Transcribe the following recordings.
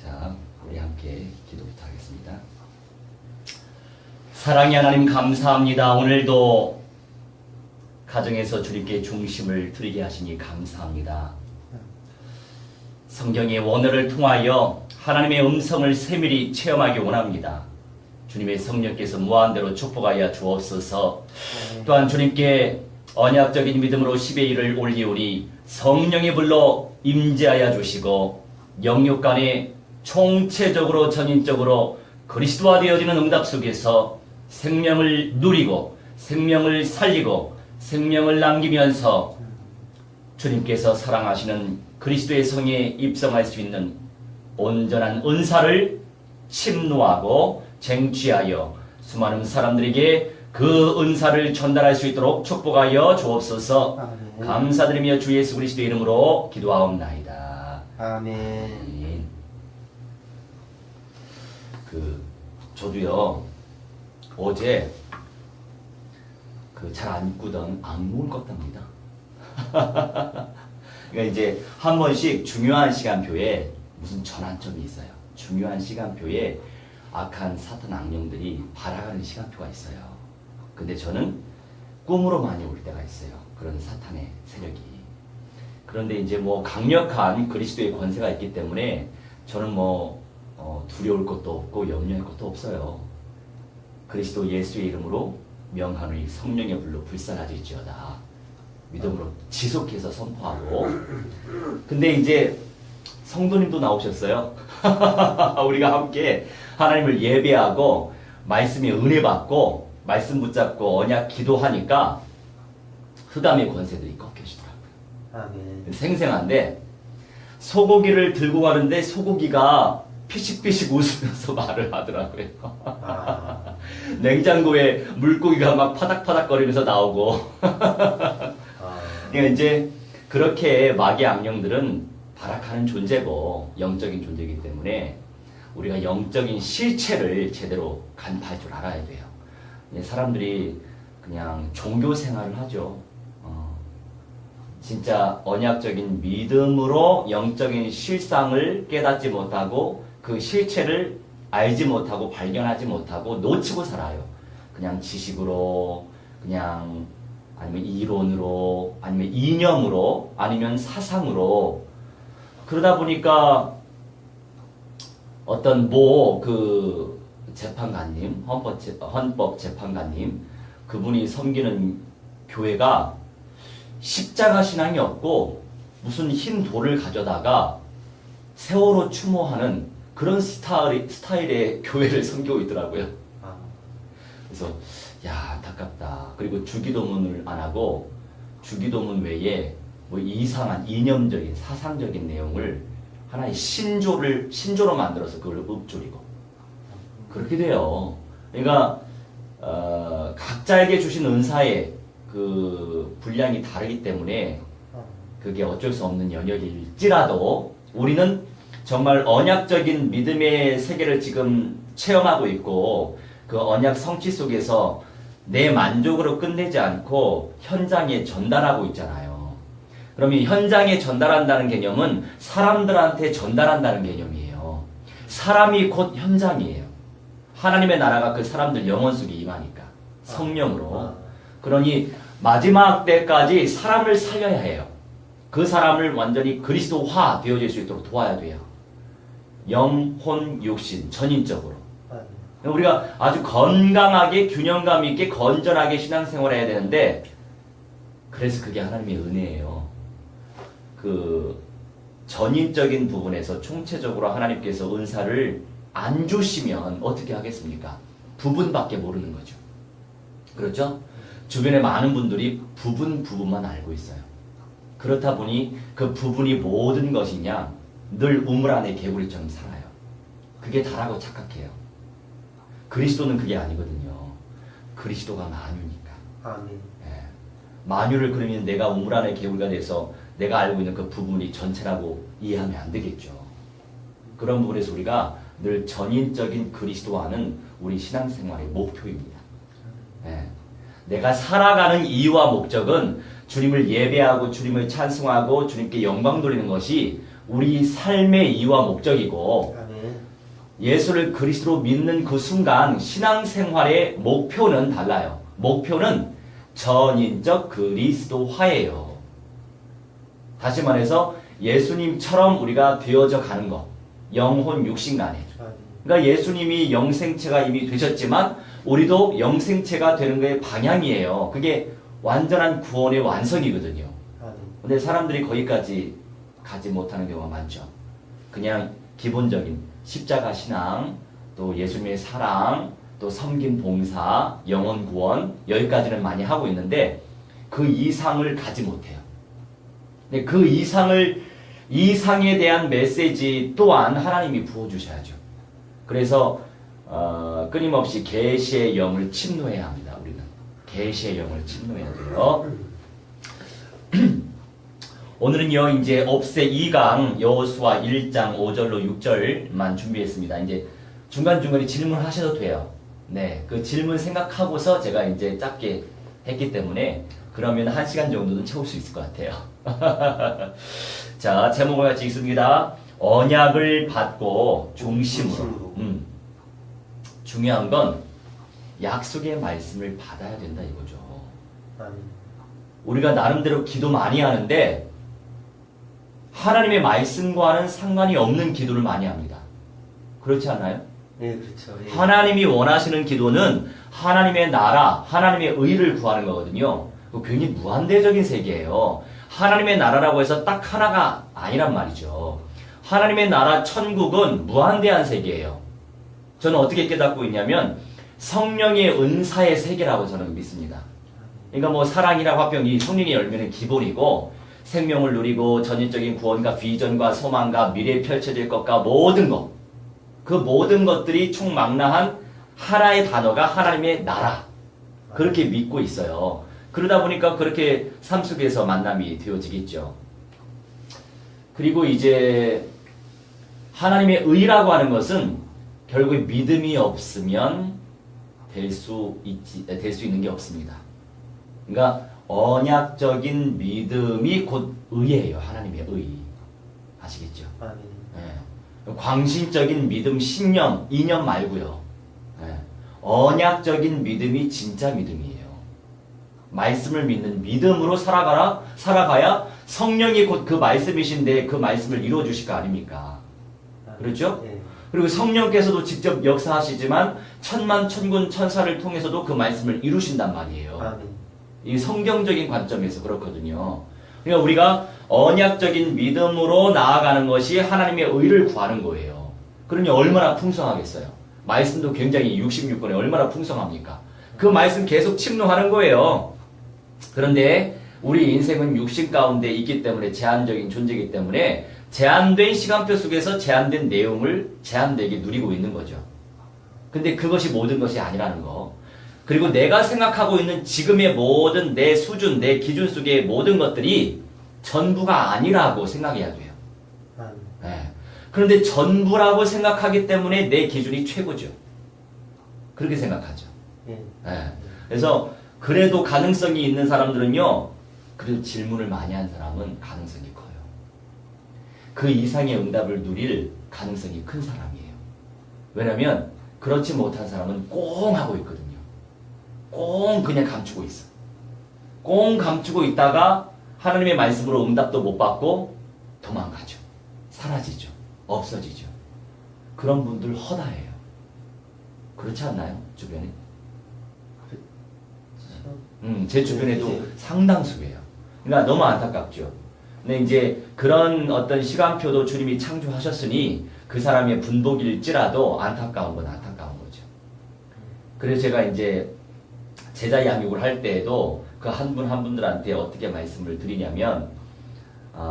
자, 우리 함께 기도부터 하겠습니다. 사랑의 하나님 감사합니다. 오늘도 가정에서 주님께 중심을 드리게 하시니 감사합니다. 성경의 원어를 통하여 하나님의 음성을 세밀히 체험하기 원합니다. 주님의 성령께서 무한대로 축복하여 주옵소서. 또한 주님께 언약적인 믿음으로 10의 1을 올리오니 성령이 불러 임재하여 주시고 영육 간에 총체적으로 전인적으로 그리스도와 되어지는 응답 속에서 생명을 누리고 생명을 살리고 생명을 남기면서 주님께서 사랑하시는 그리스도의 성에 입성할 수 있는 온전한 은사를 침노하고 쟁취하여 수많은 사람들에게 그 은사를 전달할 수 있도록 축복하여 주옵소서. 아멘. 감사드리며 주 예수 그리스도의 이름으로 기도하옵나이다. 아멘. 저도요 어제 잘 안 꾸던 악몽을 꿨답니다. 그러니까 이제 한 번씩 중요한 시간표에 무슨 전환점이 있어요. 중요한 시간표에 악한 사탄 악령들이 발악하는 시간표가 있어요. 근데 저는 꿈으로 많이 올 때가 있어요. 그런 사탄의 세력이. 그런데 이제 강력한 그리스도의 권세가 있기 때문에 저는 두려울 것도 없고 염려할 것도 없어요. 그리스도 예수의 이름으로 명하노니 성령의 불로 불사라질지어다. 믿음으로 지속해서 선포하고. 근데 이제 성도님도 나오셨어요. 우리가 함께 하나님을 예배하고 말씀에 은혜 받고 말씀 붙잡고 언약 기도하니까 흑암의 권세들이 꺾여지더라고요. 아멘. 생생한데 소고기를 들고 가는데 소고기가 피식피식 웃으면서 말을 하더라고요. 냉장고에 물고기가 막 파닥파닥거리면서 나오고. 그러니까 이제 그렇게 마귀 악령들은 발악하는 존재고 영적인 존재이기 때문에 우리가 영적인 실체를 제대로 간파할 줄 알아야 돼요. 사람들이 그냥 종교 생활을 하죠. 진짜 언약적인 믿음으로 영적인 실상을 깨닫지 못하고 그 실체를 알지 못하고 발견하지 못하고 놓치고 살아요. 그냥 지식으로, 그냥 아니면 이론으로, 아니면 이념으로, 아니면 사상으로. 그러다 보니까 어떤 재판관님, 헌법재판관님, 그분이 섬기는 교회가 십자가 신앙이 없고 무슨 흰 돌을 가져다가 세월호 추모하는 그런 스타일의 교회를 섬기고 있더라고요. 그래서 안타깝다. 그리고 주기도문을 안 하고 주기도문 외에 이상한 이념적인 사상적인 내용을 하나의 신조로 만들어서 그걸 읊조리고 그렇게 돼요. 그러니까 각자에게 주신 은사의 분량이 다르기 때문에 그게 어쩔 수 없는 영역일지라도 우리는 정말 언약적인 믿음의 세계를 지금 체험하고 있고 그 언약 성취 속에서 내 만족으로 끝내지 않고 현장에 전달하고 있잖아요. 그럼 이 현장에 전달한다는 개념은 사람들한테 전달한다는 개념이에요. 사람이 곧 현장이에요. 하나님의 나라가 그 사람들 영혼 속에 임하니까 성령으로. 그러니 마지막 때까지 사람을 살려야 해요. 그 사람을 완전히 그리스도화 되어질 수 있도록 도와야 돼요. 영, 혼, 육신 전인적으로. 우리가 아주 건강하게 균형감 있게 건전하게 신앙생활을 해야 되는데 그래서 그게 하나님의 은혜예요. 전인적인 부분에서 총체적으로 하나님께서 은사를 안 주시면 어떻게 하겠습니까? 부분밖에 모르는 거죠. 그렇죠? 주변에 많은 분들이 부분만 알고 있어요. 그렇다 보니 그 부분이 모든 것이냐 늘 우물 안에 개구리처럼 살아요. 그게 다라고 착각해요. 그리스도는 그게 아니거든요. 그리스도가 만유니까. 아멘. 만유를 그러면 내가 우물 안에 개구리가 돼서 내가 알고 있는 그 부분이 전체라고 이해하면 안 되겠죠. 그런 부분에서 우리가 늘 전인적인 그리스도와는 우리 신앙생활의 목표입니다. 내가 살아가는 이유와 목적은 주님을 예배하고 주님을 찬송하고 주님께 영광 돌리는 것이 우리 삶의 이유와 목적이고 아멘. 예수를 그리스도로 믿는 그 순간 신앙생활의 목표는 달라요. 목표는 전인적 그리스도화예요. 다시 말해서 예수님처럼 우리가 되어져 가는 것. 영혼 육신간에. 아멘. 그러니까 예수님이 영생체가 이미 되셨지만 우리도 영생체가 되는 것의 방향이에요. 그게 완전한 구원의 완성이거든요. 아멘. 근데 사람들이 거기까지 가지 못하는 경우가 많죠. 그냥 기본적인 십자가 신앙, 또 예수님의 사랑, 또 섬김 봉사, 영혼 구원 여기까지는 많이 하고 있는데 그 이상을 가지 못해요. 근데 그 이상에 대한 메시지 또한 하나님이 부어주셔야죠. 그래서 끊임없이 계시의 영을 침노해야 합니다. 우리는 계시의 영을 침노해야 돼요. 오늘은요 이제 옵세 2강 여호수아 1장 5절로 6절만 준비했습니다. 이제 중간중간에 질문하셔도 돼요. 네, 그 질문 생각하고서 제가 이제 짧게 했기 때문에 그러면 1시간 정도는 채울 수 있을 것 같아요. 자, 제목을 같이 읽습니다. 언약을 받고 중심으로. 중요한 건 약속의 말씀을 받아야 된다 이거죠. 아멘. 우리가 나름대로 기도 많이 하는데 하나님의 말씀과는 상관이 없는 기도를 많이 합니다. 그렇지 않나요? 네, 그렇죠. 예. 하나님이 원하시는 기도는 하나님의 나라, 하나님의 의를 구하는 거거든요. 괜히 무한대적인 세계예요. 하나님의 나라라고 해서 딱 하나가 아니란 말이죠. 하나님의 나라 천국은 무한대한 세계예요. 저는 어떻게 깨닫고 있냐면 성령의 은사의 세계라고 저는 믿습니다. 그러니까 뭐 사랑이라고 화평이 성령의 열매는 기본이고 생명을 누리고 전인적인 구원과 비전과 소망과 미래에 펼쳐질 것과 모든 것, 그 모든 것들이 총망라한 하나의 단어가 하나님의 나라, 그렇게 믿고 있어요. 그러다 보니까 그렇게 삶 속에서 만남이 되어지겠죠. 그리고 이제 하나님의 의라고 하는 것은 결국 믿음이 없으면 될 수 있는 게 없습니다. 그러니까 언약적인 믿음이 곧 의예요. 하나님의 의. 아시겠죠? 아멘. 예. 광신적인 믿음, 신념, 이념 말고요. 예. 언약적인 믿음이 진짜 믿음이에요. 말씀을 믿는 믿음으로 살아가야 성령이 곧 그 말씀이신데 그 말씀을 이루어 주실 거 아닙니까? 그렇죠? 예. 그리고 성령께서도 직접 역사하시지만 천만 천군 천사를 통해서도 그 말씀을 이루신단 말이에요. 아멘. 이 성경적인 관점에서 그렇거든요. 그러니까 우리가 언약적인 믿음으로 나아가는 것이 하나님의 의를 구하는 거예요. 그러니 얼마나 풍성하겠어요. 말씀도 굉장히 66권에 얼마나 풍성합니까? 그 말씀 계속 침노하는 거예요. 그런데 우리 인생은 육신 가운데 있기 때문에 제한적인 존재이기 때문에 제한된 시간표 속에서 제한된 내용을 제한되게 누리고 있는 거죠. 근데 그것이 모든 것이 아니라는 거. 그리고 내가 생각하고 있는 지금의 모든 내 수준, 내 기준 속의 모든 것들이 전부가 아니라고 생각해야 돼요. 아멘. 네. 그런데 전부라고 생각하기 때문에 내 기준이 최고죠. 그렇게 생각하죠. 예. 네. 그래서 그래도 가능성이 있는 사람들은요, 그래도 질문을 많이 한 사람은 가능성이 커요. 그 이상의 응답을 누릴 가능성이 큰 사람이에요. 왜냐면 그렇지 못한 사람은 꽁 하고 있거든요. 꽁 그냥 감추고 있어. 꽁 감추고 있다가 하나님의 말씀으로 응답도 못 받고 도망가죠. 사라지죠. 없어지죠. 그런 분들 허다해요. 그렇지 않나요? 주변에? 제 주변에도 상당수예요. 그러니까 너무 안타깝죠. 근데 이제 그런 어떤 시간표도 주님이 창조하셨으니 그 사람의 분복일지라도 안타까운 건 안타까운 거죠. 그래서 제가 이제 제자 양육을 할 때에도 그 한 분 한 분들한테 어떻게 말씀을 드리냐면,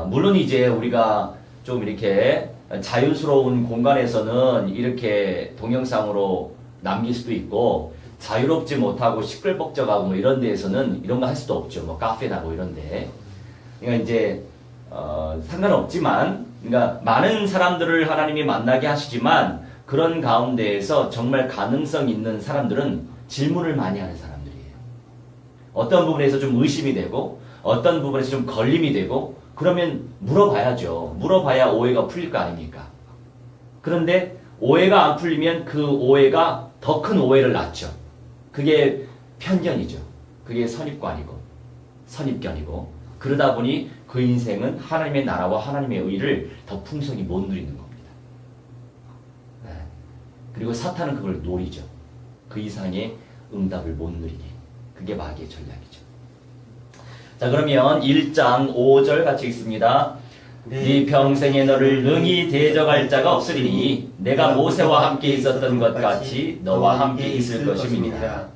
물론 이제 우리가 좀 이렇게 자유스러운 공간에서는 이렇게 동영상으로 남길 수도 있고, 자유롭지 못하고 시끌벅적하고 뭐 이런 데에서는 이런 거 할 수도 없죠. 뭐 카페나 뭐 이런 데. 그러니까 이제 상관없지만, 그러니까 많은 사람들을 하나님이 만나게 하시지만 그런 가운데에서 정말 가능성 있는 사람들은 질문을 많이 하는 사람들이에요. 어떤 부분에서 좀 의심이 되고 어떤 부분에서 좀 걸림이 되고 그러면 물어봐야죠. 물어봐야 오해가 풀릴 거 아닙니까? 그런데 오해가 안 풀리면 그 오해가 더 큰 오해를 낳죠. 그게 편견이죠. 그게 선입관이고 선입견이고 그러다 보니 그 인생은 하나님의 나라와 하나님의 의를 더 풍성히 못 누리는 겁니다. 네. 그리고 사탄은 그걸 노리죠. 그 이상의 응답을 못 누리게. 그게 마귀의 전략이죠. 자, 그러면 1장 5절 같이 읽습니다. 네 평생에 너를 능히 대적할 자가 없으리니 내가 모세와 함께 있었던 것 같이 너와 함께 있을 것임이니라.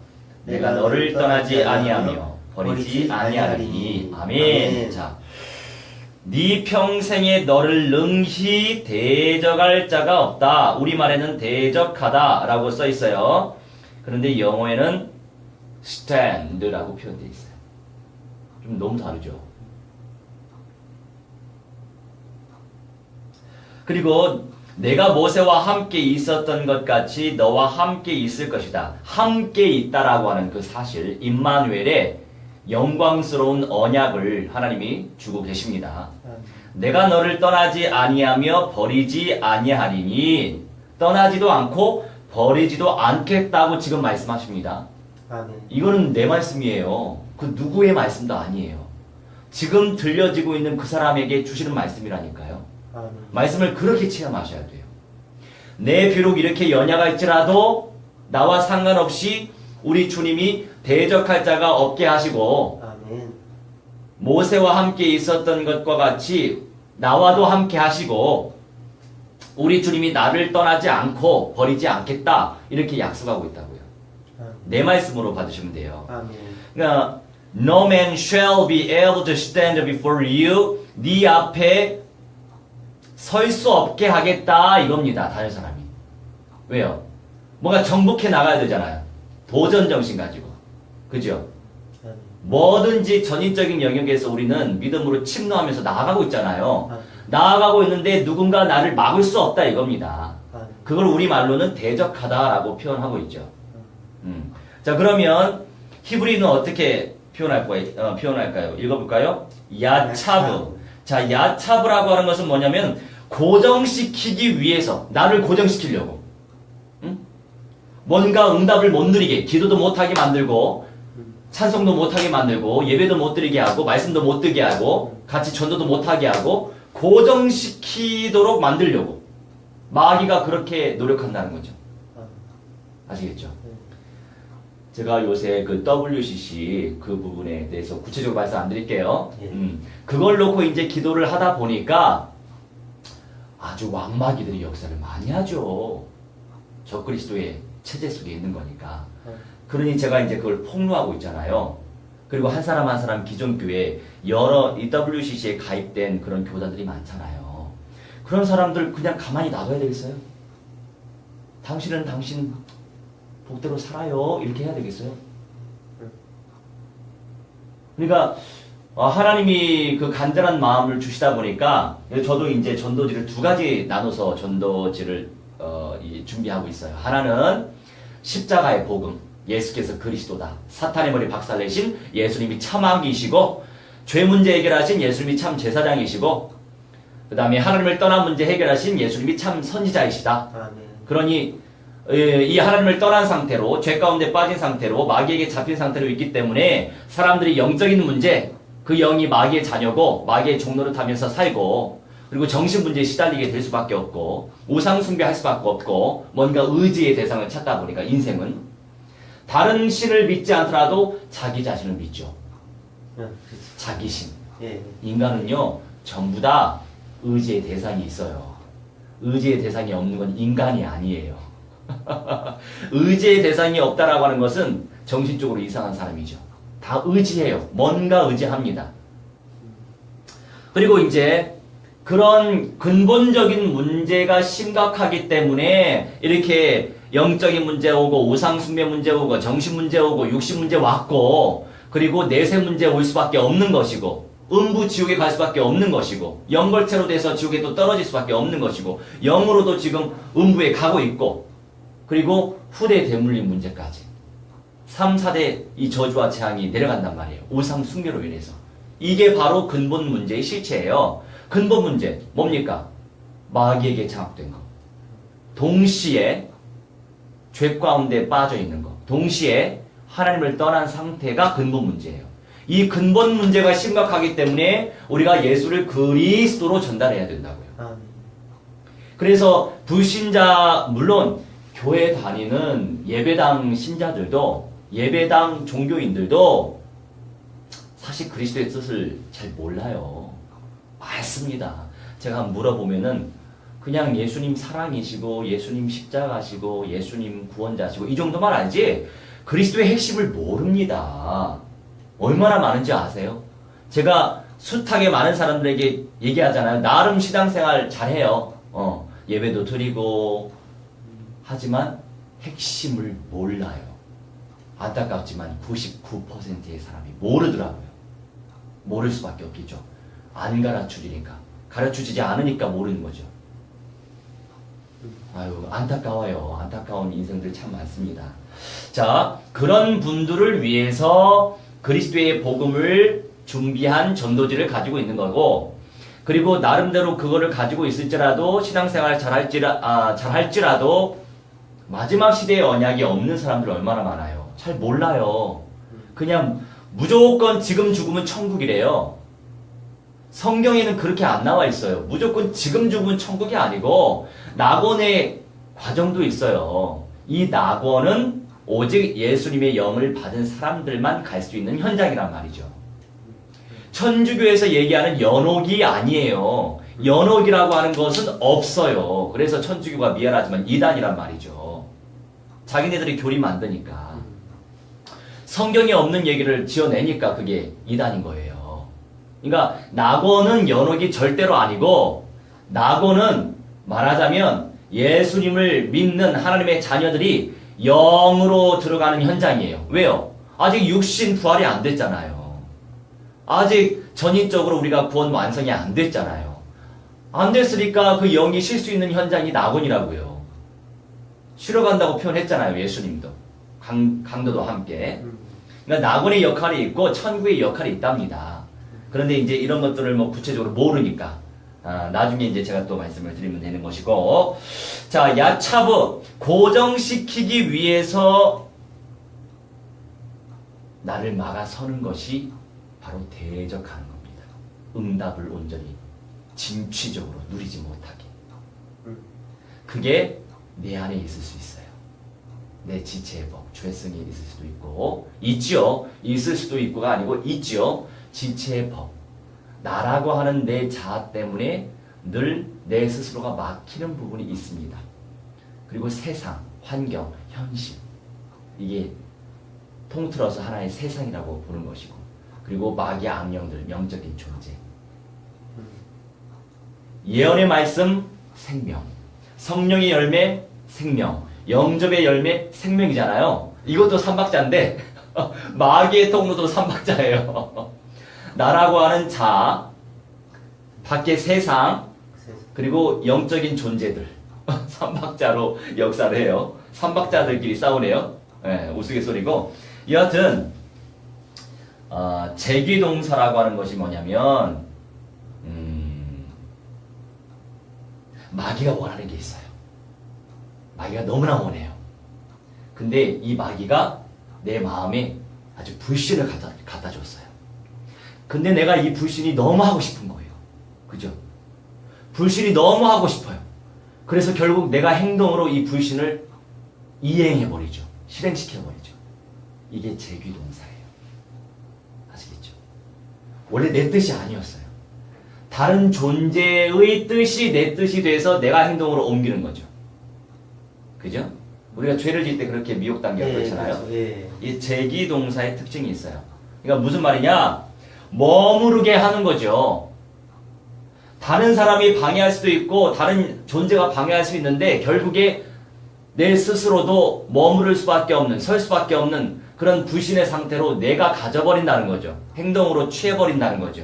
내가 너를 떠나지 아니하며 버리지 아니하리니. 아멘. 자, 네 평생에 너를 능히 대적할 자가 없다. 우리말에는 대적하다 라고 써 있어요. 그런데 영어에는 stand라고 표현되어 있어요. 좀 너무 다르죠. 그리고 내가 모세와 함께 있었던 것 같이 너와 함께 있을 것이다. 함께 있다라고 하는 그 사실, 임마누엘의 영광스러운 언약을 하나님이 주고 계십니다. 내가 너를 떠나지 아니하며 버리지 아니하리니. 떠나지도 않고 버리지도 않겠다고 지금 말씀하십니다. 이거는 내 말씀이에요. 그 누구의 말씀도 아니에요. 지금 들려지고 있는 그 사람에게 주시는 말씀이라니까요. 말씀을 그렇게 체험하셔야 돼요. 내 비록 이렇게 연약가 있지라도 나와 상관없이 우리 주님이 대적할 자가 없게 하시고 모세와 함께 있었던 것과 같이 나와도 함께 하시고 우리 주님이 나를 떠나지 않고 버리지 않겠다 이렇게 약속하고 있다고요. 내 말씀으로 받으시면 돼요. 그러니까 No man shall be able to stand before you. 네 앞에 설 수 없게 하겠다 이겁니다. 다른 사람이. 왜요? 뭔가 정복해 나가야 되잖아요. 도전 정신 가지고. 그죠? 뭐든지 전인적인 영역에서 우리는 믿음으로 침노하면서 나아가고 있잖아요. 나아가고 있는데 누군가 나를 막을 수 없다 이겁니다. 그걸 우리말로는 대적하다라고 표현하고 있죠. 자, 그러면 히브리는 어떻게 표현할까요? 읽어볼까요? 야차브. 자, 야차브라고 하는 것은 뭐냐면 고정시키기 위해서 나를 고정시키려고 뭔가 응답을 못 누리게 기도도 못하게 만들고 찬송도 못하게 만들고 예배도 못 드리게 하고 말씀도 못 듣게 하고 같이 전도도 못하게 하고 고정시키도록 만들려고 마귀가 그렇게 노력한다는 거죠. 아시겠죠? 제가 요새 그 WCC 그 부분에 대해서 구체적으로 말씀 안 드릴게요. 그걸 놓고 이제 기도를 하다 보니까 아주 왕마귀들이 역사를 많이 하죠. 적그리스도의 체제 속에 있는 거니까. 그러니 제가 이제 그걸 폭로하고 있잖아요. 그리고 한 사람 한 사람 기존 교회 여러 WCC에 가입된 그런 교단들이 많잖아요. 그런 사람들 그냥 가만히 놔둬야 되겠어요? 당신은 당신 복대로 살아요. 이렇게 해야 되겠어요? 그러니까 하나님이 그 간절한 마음을 주시다 보니까 저도 이제 전도지를 두 가지 나눠서 전도지를 준비하고 있어요. 하나는 십자가의 복음, 예수께서 그리스도다. 사탄의 머리 박살내신 예수님이 참 왕이시고 죄 문제 해결하신 예수님이 참 제사장이시고 그 다음에 하나님을 떠난 문제 해결하신 예수님이 참 선지자이시다. 그러니 이 하나님을 떠난 상태로 죄 가운데 빠진 상태로 마귀에게 잡힌 상태로 있기 때문에 사람들이 영적인 문제 그 영이 마귀의 자녀고 마귀의 종로를 타면서 살고 그리고 정신 문제에 시달리게 될 수밖에 없고 우상 숭배할 수밖에 없고 뭔가 의지의 대상을 찾다 보니까 인생은 다른 신을 믿지 않더라도 자기 자신을 믿죠. 자기신. 인간은요 전부 다 의지의 대상이 있어요. 의지의 대상이 없는 건 인간이 아니에요. 의지의 대상이 없다라고 하는 것은 정신적으로 이상한 사람이죠. 다 의지해요. 뭔가 의지합니다. 그리고 이제 그런 근본적인 문제가 심각하기 때문에 이렇게 영적인 문제 오고 우상숭배 문제 오고 정신 문제 오고 육신 문제 왔고 그리고 내세 문제 올 수밖에 없는 것이고 음부 지옥에 갈 수밖에 없는 것이고 영걸체로 돼서 지옥에 또 떨어질 수밖에 없는 것이고 영으로도 지금 음부에 가고 있고 그리고 후대 대물림 문제까지 3, 4대 이 저주와 재앙이 내려간단 말이에요. 우상 숭배로 인해서. 이게 바로 근본 문제의 실체예요. 근본 문제 뭡니까? 마귀에게 장악된 거. 동시에 죄 가운데 빠져 있는 거. 동시에 하나님을 떠난 상태가 근본 문제예요. 이 근본 문제가 심각하기 때문에 우리가 예수를 그리스도로 전달해야 된다고요. 아멘. 그래서 불신자, 물론 교회 다니는 예배당 신자들도, 예배당 종교인들도 사실 그리스도의 뜻을 잘 몰라요. 많습니다. 제가 한번 물어보면은 그냥 예수님 사랑이시고 예수님 십자가시고 예수님 구원자시고 이 정도만 알지 그리스도의 핵심을 모릅니다. 얼마나 많은지 아세요? 제가 숱하게 많은 사람들에게 얘기하잖아요. 나름 신앙생활 잘해요. 예배도 드리고 하지만 핵심을 몰라요. 안타깝지만 99%의 사람이 모르더라고요. 모를 수밖에 없겠죠. 안 가르쳐주니까. 가르쳐주지 않으니까 모르는 거죠. 아유, 안타까워요. 안타까운 인생들 참 많습니다. 자, 그런 분들을 위해서 그리스도의 복음을 준비한 전도지를 가지고 있는 거고, 그리고 나름대로 그거를 가지고 있을지라도 신앙생활 잘할지라도 마지막 시대의 언약이 없는 사람들 얼마나 많아요. 잘 몰라요. 그냥 무조건 지금 죽으면 천국이래요. 성경에는 그렇게 안 나와 있어요. 무조건 지금 죽으면 천국이 아니고 낙원의 과정도 있어요. 이 낙원은 오직 예수님의 영을 받은 사람들만 갈 수 있는 현장이란 말이죠. 천주교에서 얘기하는 연옥이 아니에요. 연옥이라고 하는 것은 없어요. 그래서 천주교가 미안하지만 이단이란 말이죠. 자기네들이 교리 만드니까. 성경에 없는 얘기를 지어내니까 그게 이단인 거예요. 그러니까 낙원은 연옥이 절대로 아니고 낙원은 말하자면 예수님을 믿는 하나님의 자녀들이 영으로 들어가는 현장이에요. 왜요? 아직 육신 부활이 안 됐잖아요. 아직 전인적으로 우리가 구원 완성이 안 됐잖아요. 안 됐으니까 그 영이 쉴 수 있는 현장이 낙원이라고요. 쉬러 간다고 표현했잖아요. 예수님도. 강도도 함께. 그러니까 낙원의 역할이 있고 천국의 역할이 있답니다. 그런데 이제 이런 것들을 뭐 구체적으로 모르니까 나중에 이제 제가 또 말씀을 드리면 되는 것이고, 자, 야차브 고정시키기 위해서 나를 막아서는 것이 바로 대적하는 겁니다. 응답을 온전히 진취적으로 누리지 못하게. 그게 내 안에 있을 수 있어요. 내 지체의 법, 죄성이 있을 수도 있고, 있지요. 있을 수도 있고가 아니고 있지요. 지체의 법. 나라고 하는 내 자아 때문에 늘 내 스스로가 막히는 부분이 있습니다. 그리고 세상, 환경, 현실. 이게 통틀어서 하나의 세상이라고 보는 것이고, 그리고 마귀 악령들, 영적인 존재. 예언의 말씀, 생명. 성령의 열매, 생명. 영접의 열매, 생명이잖아요. 이것도 삼박자인데 마귀의 통로도 삼박자예요. 나라고 하는 자, 밖의 세상, 그리고 영적인 존재들. 삼박자로 역사를 해요. 삼박자들끼리 싸우네요. 네, 우스갯소리고. 여하튼 제기동사라고 하는 것이 뭐냐면 마귀가 원하는 게 있어요. 마귀가 너무나 원해요. 근데 이 마귀가 내 마음에 아주 불신을 갖다 줬어요. 근데 내가 이 불신이 너무 하고 싶은 거예요. 그죠? 불신이 너무 하고 싶어요. 그래서 결국 내가 행동으로 이 불신을 이행해버리죠. 실행시켜버리죠. 이게 제귀동사예요. 아시겠죠? 원래 내 뜻이 아니었어요. 다른 존재의 뜻이 내 뜻이 돼서 내가 행동으로 옮기는 거죠. 그죠? 우리가 죄를 지을 때 그렇게 미혹당기가 그렇잖아요. 그렇죠. 예. 이 제기동사의 특징이 있어요. 그러니까 무슨 말이냐? 머무르게 하는 거죠. 다른 사람이 방해할 수도 있고 다른 존재가 방해할 수 있는데 결국에 내 스스로도 머무를 수밖에 없는, 설 수밖에 없는 그런 불신의 상태로 내가 가져버린다는 거죠. 행동으로 취해버린다는 거죠.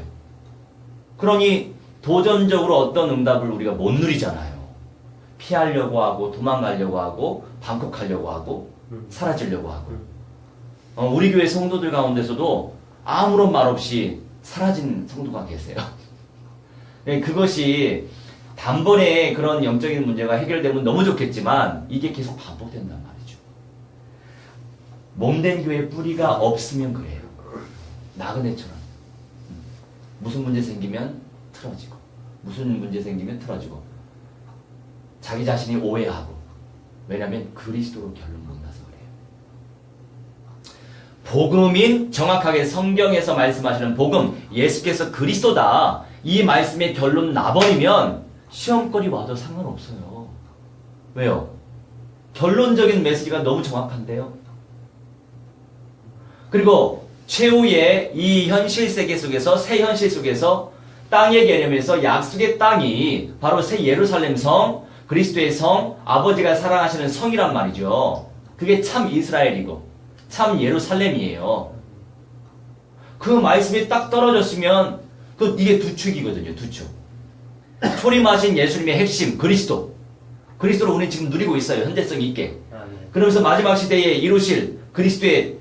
그러니 도전적으로 어떤 응답을 우리가 못 누리잖아요. 피하려고 하고 도망가려고 하고 방콕하려고 하고 사라지려고 하고. 우리 교회 성도들 가운데서도 아무런 말 없이 사라진 성도가 계세요. 네, 그것이 단번에 그런 영적인 문제가 해결되면 너무 좋겠지만 이게 계속 반복된단 말이죠. 몸된 교회 뿌리가 없으면 그래요. 나그네처럼. 무슨 문제 생기면 틀어지고 무슨 문제 생기면 틀어지고 자기 자신이 오해하고 왜냐하면 그리스도로 결론 못 나서 그래요. 복음인 정확하게 성경에서 말씀하시는 복음 예수께서 그리스도다 이 말씀의 결론 나버리면 시험거리 와도 상관없어요. 왜요? 결론적인 메시지가 너무 정확한데요. 그리고 최후의 이 현실 세계 속에서 새 현실 속에서 땅의 개념에서 약속의 땅이 바로 새 예루살렘 성, 그리스도의 성, 아버지가 사랑하시는 성이란 말이죠. 그게 참 이스라엘이고 참 예루살렘이에요. 그 말씀이 딱 떨어졌으면 이게 두 축이거든요. 두 축. 초림하신 예수님의 핵심 그리스도. 그리스도를 우리는 지금 누리고 있어요. 현대성 있게. 그러면서 마지막 시대에 이루실 그리스도의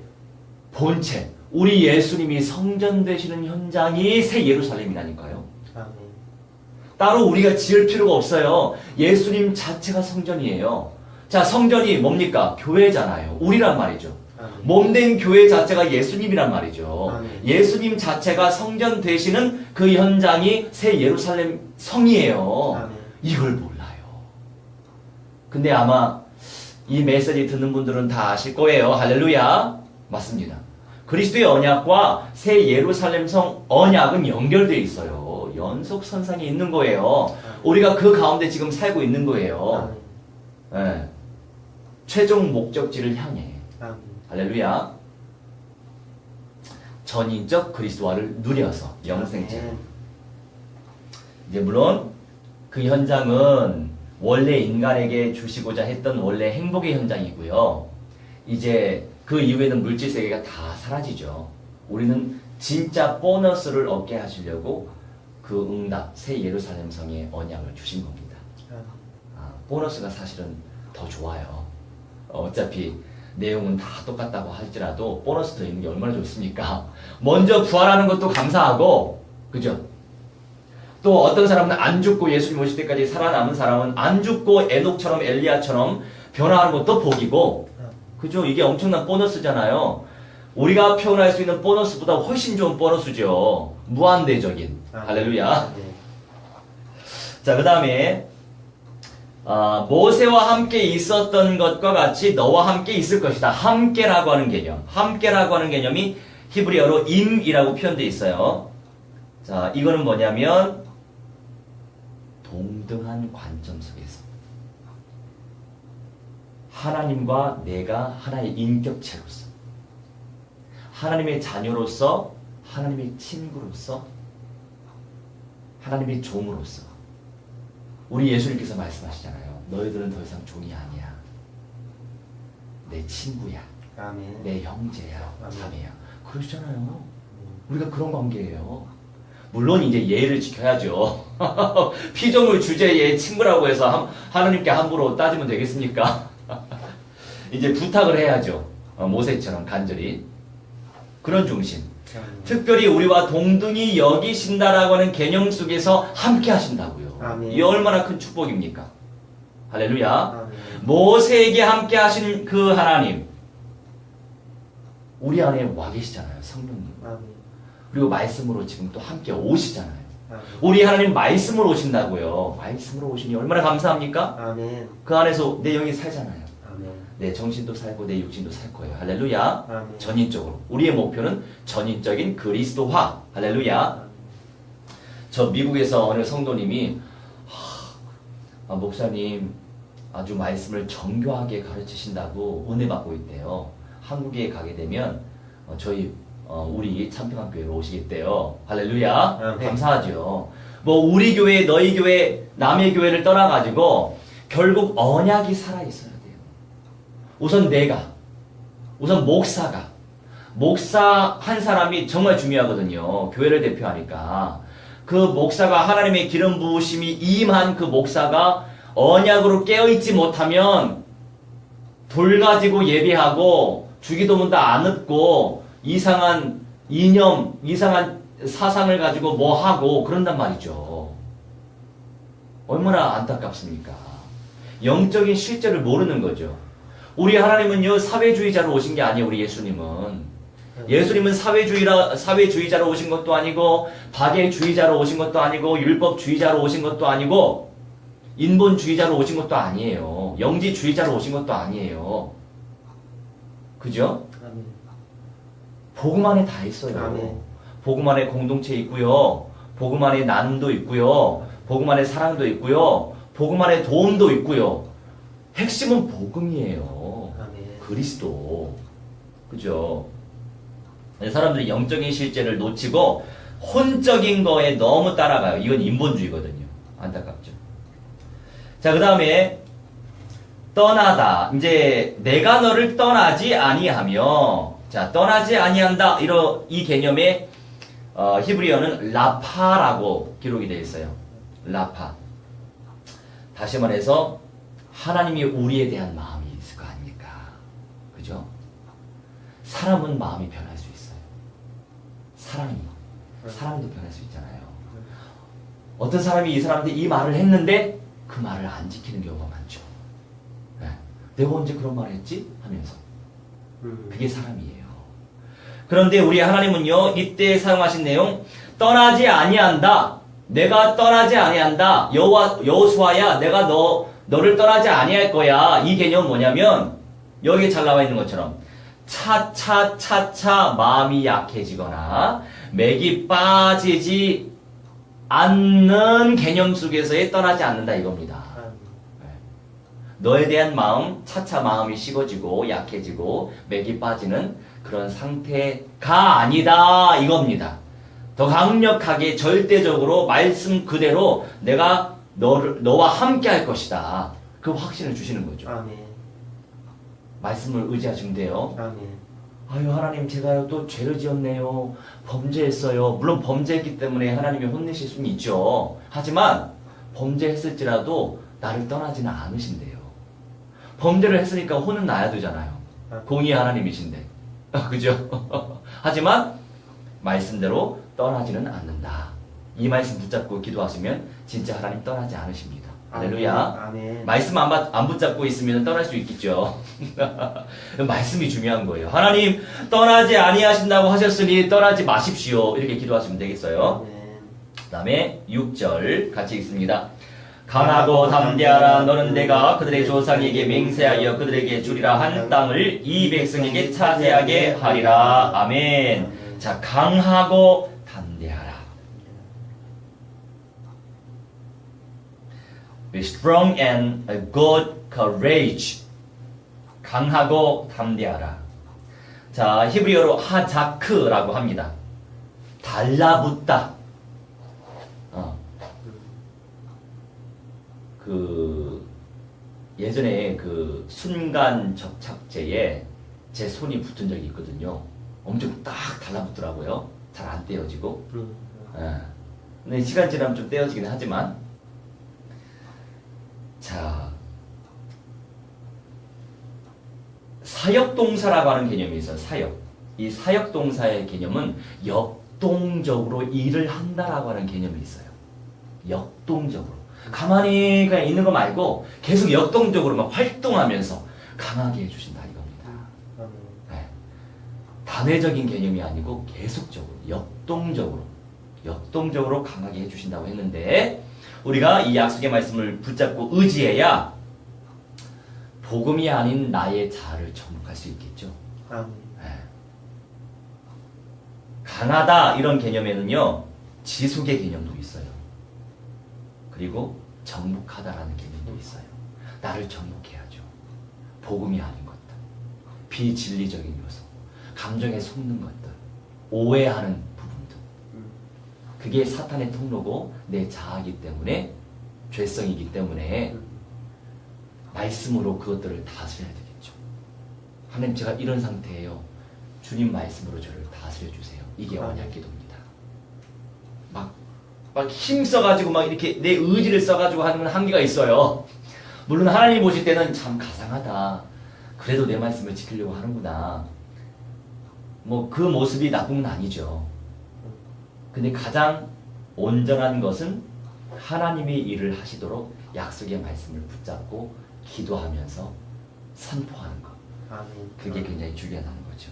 본체. 우리 예수님이 성전되시는 현장이 새 예루살렘이라니까요. 따로 우리가 지을 필요가 없어요. 예수님 자체가 성전이에요. 자, 성전이 뭡니까? 교회잖아요. 우리란 말이죠. 몸된 교회 자체가 예수님이란 말이죠. 예수님 자체가 성전 되시는 그 현장이 새 예루살렘 성이에요. 이걸 몰라요. 근데 아마 이 메시지 듣는 분들은 다 아실 거예요. 할렐루야. 맞습니다. 그리스도의 언약과 새 예루살렘 성 언약은 연결되어 있어요. 연속선상에 있는 거예요. 우리가 그 가운데 지금 살고 있는 거예요. 네. 최종 목적지를 향해. 할렐루야. 전인적 그리스도화를 누려서 영생체로. 이제 물론 그 현장은 원래 인간에게 주시고자 했던 원래 행복의 현장이고요. 이제 그 이후에는 물질 세계가 다 사라지죠. 우리는 진짜 보너스를 얻게 하시려고 그 응답 새 예루살렘 성의 언약을 주신 겁니다. 보너스가 사실은 더 좋아요. 어차피 내용은 다 똑같다고 할지라도 보너스 더 있는 게 얼마나 좋습니까? 먼저 부활하는 것도 감사하고, 그죠? 또 어떤 사람은 안 죽고 예수님 오실 때까지 살아남은 사람은 안 죽고 에녹처럼 엘리야처럼 변화하는 것도 복이고, 그죠? 이게 엄청난 보너스잖아요. 우리가 표현할 수 있는 보너스보다 훨씬 좋은 보너스죠. 무한대적인. 할렐루야. 자, 그 다음에 모세와 함께 있었던 것과 같이 너와 함께 있을 것이다. 함께라고 하는 개념. 함께라고 하는 개념이 히브리어로 임이라고 표현되어 있어요. 자, 이거는 뭐냐면 동등한 관점 속에서 하나님과 내가 하나의 인격체로서 하나님의 자녀로서 하나님의 친구로서 하나님의 종으로서 우리 예수님께서 말씀하시잖아요. 너희들은 더 이상 종이 아니야. 내 친구야. 아멘. 내 형제야. 아멘. 자매야. 그러시잖아요. 우리가 그런 관계예요. 물론 이제 예의를 지켜야죠. 피조물 주제의 친구라고 해서 하나님께 함부로 따지면 되겠습니까? 이제 부탁을 해야죠. 모세처럼 간절히. 그런 중심. 특별히 우리와 동등히 여기신다라고 하는 개념 속에서 함께 하신다고요. 아멘. 이 얼마나 큰 축복입니까? 할렐루야. 아멘. 모세에게 함께 하신 그 하나님. 우리 안에 와 계시잖아요. 성령님. 아멘. 그리고 말씀으로 지금 또 함께 오시잖아요. 아멘. 우리 하나님 말씀으로 오신다고요. 말씀으로 오시니 얼마나 감사합니까? 아멘. 그 안에서 내 영이 살잖아요. 아멘. 내 정신도 살고 내 육신도 살 거예요. 할렐루야. 아멘. 전인적으로. 우리의 목표는 전인적인 그리스도화. 할렐루야. 저 미국에서 어느 성도님이 목사님 아주 말씀을 정교하게 가르치신다고 은혜 받고 있대요. 한국에 가게 되면 저희 우리 참평학교에 오시겠대요. 할렐루야. 네. 감사하죠. 뭐 우리 교회, 너희 교회, 남의 교회를 떠나가지고 결국 언약이 살아있어야 돼요. 우선 우선 목사 한 사람이 정말 중요하거든요. 교회를 대표하니까. 그 목사가 하나님의 기름 부으심이 임한 그 목사가 언약으로 깨어있지 못하면 돌 가지고 예배하고 주기도문 다 안 듣고 이상한 이념, 이상한 사상을 가지고 뭐 하고 그런단 말이죠. 얼마나 안타깝습니까? 영적인 실제를 모르는 거죠. 우리 하나님은요, 사회주의자로 오신 게 아니에요, 우리 예수님은. 예수님은 사회주의자로 오신 것도 아니고, 박애주의자로 오신 것도 아니고, 율법주의자로 오신 것도 아니고, 인본주의자로 오신 것도 아니에요. 영지주의자로 오신 것도 아니에요. 그죠? 아멘. 복음 안에 다 있어요. 아멘. 복음 안에 공동체 있고요. 복음 안에 나눔도 있고요. 복음 안에 사랑도 있고요. 복음 안에 도움도 있고요. 핵심은 복음이에요. 아멘. 그리스도. 그죠? 사람들이 영적인 실제를 놓치고 혼적인 거에 너무 따라가요. 이건 인본주의거든요. 안타깝죠. 자, 그 다음에 떠나다. 이제 내가 너를 떠나지 아니하며, 자, 떠나지 아니한다. 이 개념에 히브리어는 라파라고 기록이 되어 있어요. 라파. 다시 말해서 하나님이 우리에 대한 마음이 있을 거 아닙니까? 그죠? 사람은 마음이 변할 수 있어요. 사람도 변할 수 있잖아요. 어떤 사람이 이 사람한테 이 말을 했는데 그 말을 안 지키는 경우가 많죠. 네. 내가 언제 그런 말을 했지? 하면서. 그게 사람이에요. 그런데 우리 하나님은요, 이때 사용하신 내용, 떠나지 아니한다. 내가 떠나지 아니한다. 여호수아야, 내가 너를 떠나지 아니할 거야. 이 개념은 뭐냐면, 여기에 잘 나와 있는 것처럼, 차차 마음이 약해지거나, 맥이 빠지지 않는 개념 속에서의 떠나지 않는다 이겁니다. 너에 대한 마음, 차차 마음이 식어지고 약해지고 맥이 빠지는 그런 상태가 아니다 이겁니다. 더 강력하게 절대적으로 말씀 그대로 내가 너와 함께 할 것이다. 그 확신을 주시는 거죠. 아멘. 말씀을 의지하시면 돼요. 아멘. 아유 하나님 제가요 또 죄를 지었네요. 범죄했어요. 물론 범죄했기 때문에 하나님이 혼내실 수는 있죠. 하지만 범죄했을지라도 나를 떠나지는 않으신대요. 범죄를 했으니까 혼은 나야 되잖아요. 공의의 하나님이신데. 그죠? 하지만 말씀대로 떠나지는 않는다. 이 말씀 붙잡고 기도하시면 진짜 하나님 떠나지 않으십니다. 할렐루야. 아멘. 말씀 안 붙잡고 있으면 떠날 수 있겠죠. 말씀이 중요한 거예요. 하나님 떠나지 아니하신다고 하셨으니 떠나지 마십시오. 이렇게 기도하시면 되겠어요. 아멘. 그 다음에 6절 같이 읽습니다. 강하고 담대하라. 너는 내가 그들의 조상에게 맹세하여 그들에게 주리라 한 땅을 이 백성에게 차지하게 하리라. 아멘. 자, 강하고 담대하라. Be strong and a good courage. 강하고 담대하라. 자, 히브리어로 하자크라고 합니다. 달라붙다. 예전에 그 순간 접착제에 제 손이 붙은 적이 있거든요. 엄청 딱 달라붙더라고요. 잘 안 떼어지고. 예. 근데 시간 지나면 좀 떼어지긴 하지만. 자, 사역동사라고 하는 개념이 있어요. 사역. 이 사역동사의 개념은 역동적으로 일을 한다라고 하는 개념이 있어요. 역동적으로. 가만히 그냥 있는 거 말고 계속 역동적으로 막 활동하면서 강하게 해주신다 이겁니다. 네. 단회적인 개념이 아니고 계속적으로 역동적으로 강하게 해주신다고 했는데 우리가 이 약속의 말씀을 붙잡고 의지해야 복음이 아닌 나의 자아를 정복할 수 있겠죠. 네. 강하다 이런 개념에는요 지속의 개념도 있어요. 그리고 정복하다라는 개념도 있어요. 나를 정복해야죠. 복음이 아닌 것들, 비진리적인 요소, 감정에 속는 것들, 오해하는 부분들. 그게 사탄의 통로고 내 자아이기 때문에 죄성이기 때문에 말씀으로 그것들을 다스려야 되겠죠. 하나님 제가 이런 상태예요. 주님 말씀으로 저를 다스려 주세요. 이게 언약 기도입니다. 막 힘 써가지고 막 이렇게 내 의지를 써가지고 하는 한계가 있어요. 물론 하나님 보실 때는 참 가상하다. 그래도 내 말씀을 지키려고 하는구나. 뭐 그 모습이 나쁜 건 아니죠. 근데 가장 온전한 것은 하나님의 일을 하시도록 약속의 말씀을 붙잡고 기도하면서 선포하는 것. 아멘. 그게 굉장히 중요하다는 거죠.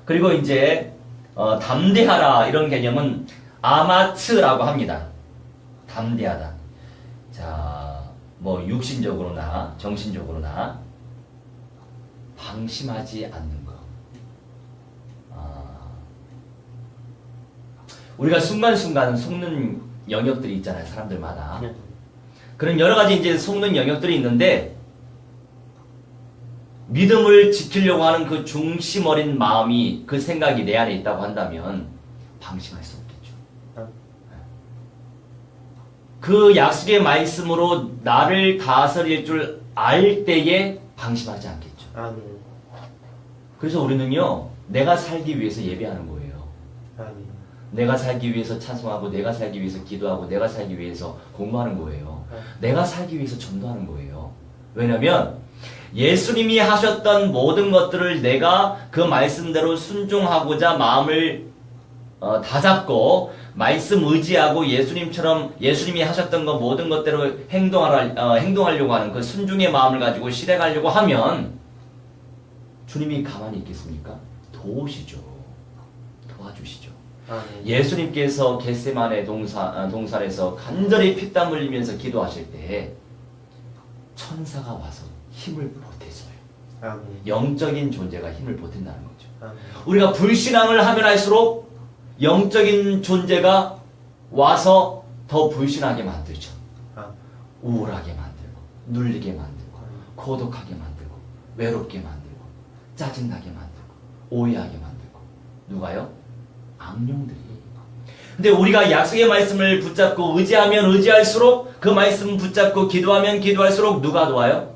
그리고 이제 담대하라 이런 개념은 아마츠라고 합니다. 담대하다. 자, 뭐 육신적으로나 정신적으로나 방심하지 않는 것. 우리가 순간순간 속는 영역들이 있잖아요, 사람들마다. 네. 그런 여러 가지 이제 속는 영역들이 있는데 믿음을 지키려고 하는 그 중심 어린 마음이 그 생각이 내 안에 있다고 한다면 방심할 수 없겠죠. 그 약속의 말씀으로 나를 다스릴 줄 알 때에 방심하지 않겠죠. 아멘. 그래서 우리는요, 내가 살기 위해서 예배하는 거예요. 아멘. 내가 살기 위해서 찬송하고, 내가 살기 위해서 기도하고, 내가 살기 위해서 공부하는 거예요. 내가 살기 위해서 전도하는 거예요. 왜냐면 예수님이 하셨던 모든 것들을 내가 그 말씀대로 순종하고자 마음을 다잡고 말씀 의지하고 예수님처럼 예수님이 하셨던 것 모든 것대로 행동하려고 하는 그 순종의 마음을 가지고 실행하려고 하면 주님이 가만히 있겠습니까? 도우시죠. 도와주시죠. 아멘. 예수님께서 겟세마네 동산에서 간절히 피땀 흘리면서 기도하실 때 천사가 와서 힘을 보태서요. 아멘. 영적인 존재가 힘을 보탠다는 거죠. 아멘. 우리가 불신앙을 하면 할수록 영적인 존재가 와서 더 불신하게 만들죠. 아멘. 우울하게 만들고, 눌리게 만들고, 고독하게 만들고, 외롭게 만들고, 짜증나게 만들고, 오해하게 만들고. 누가요? 악령들이. 근데 우리가 약속의 말씀을 붙잡고 의지하면 의지할수록 그 말씀 붙잡고 기도하면 기도할수록 누가 도와요?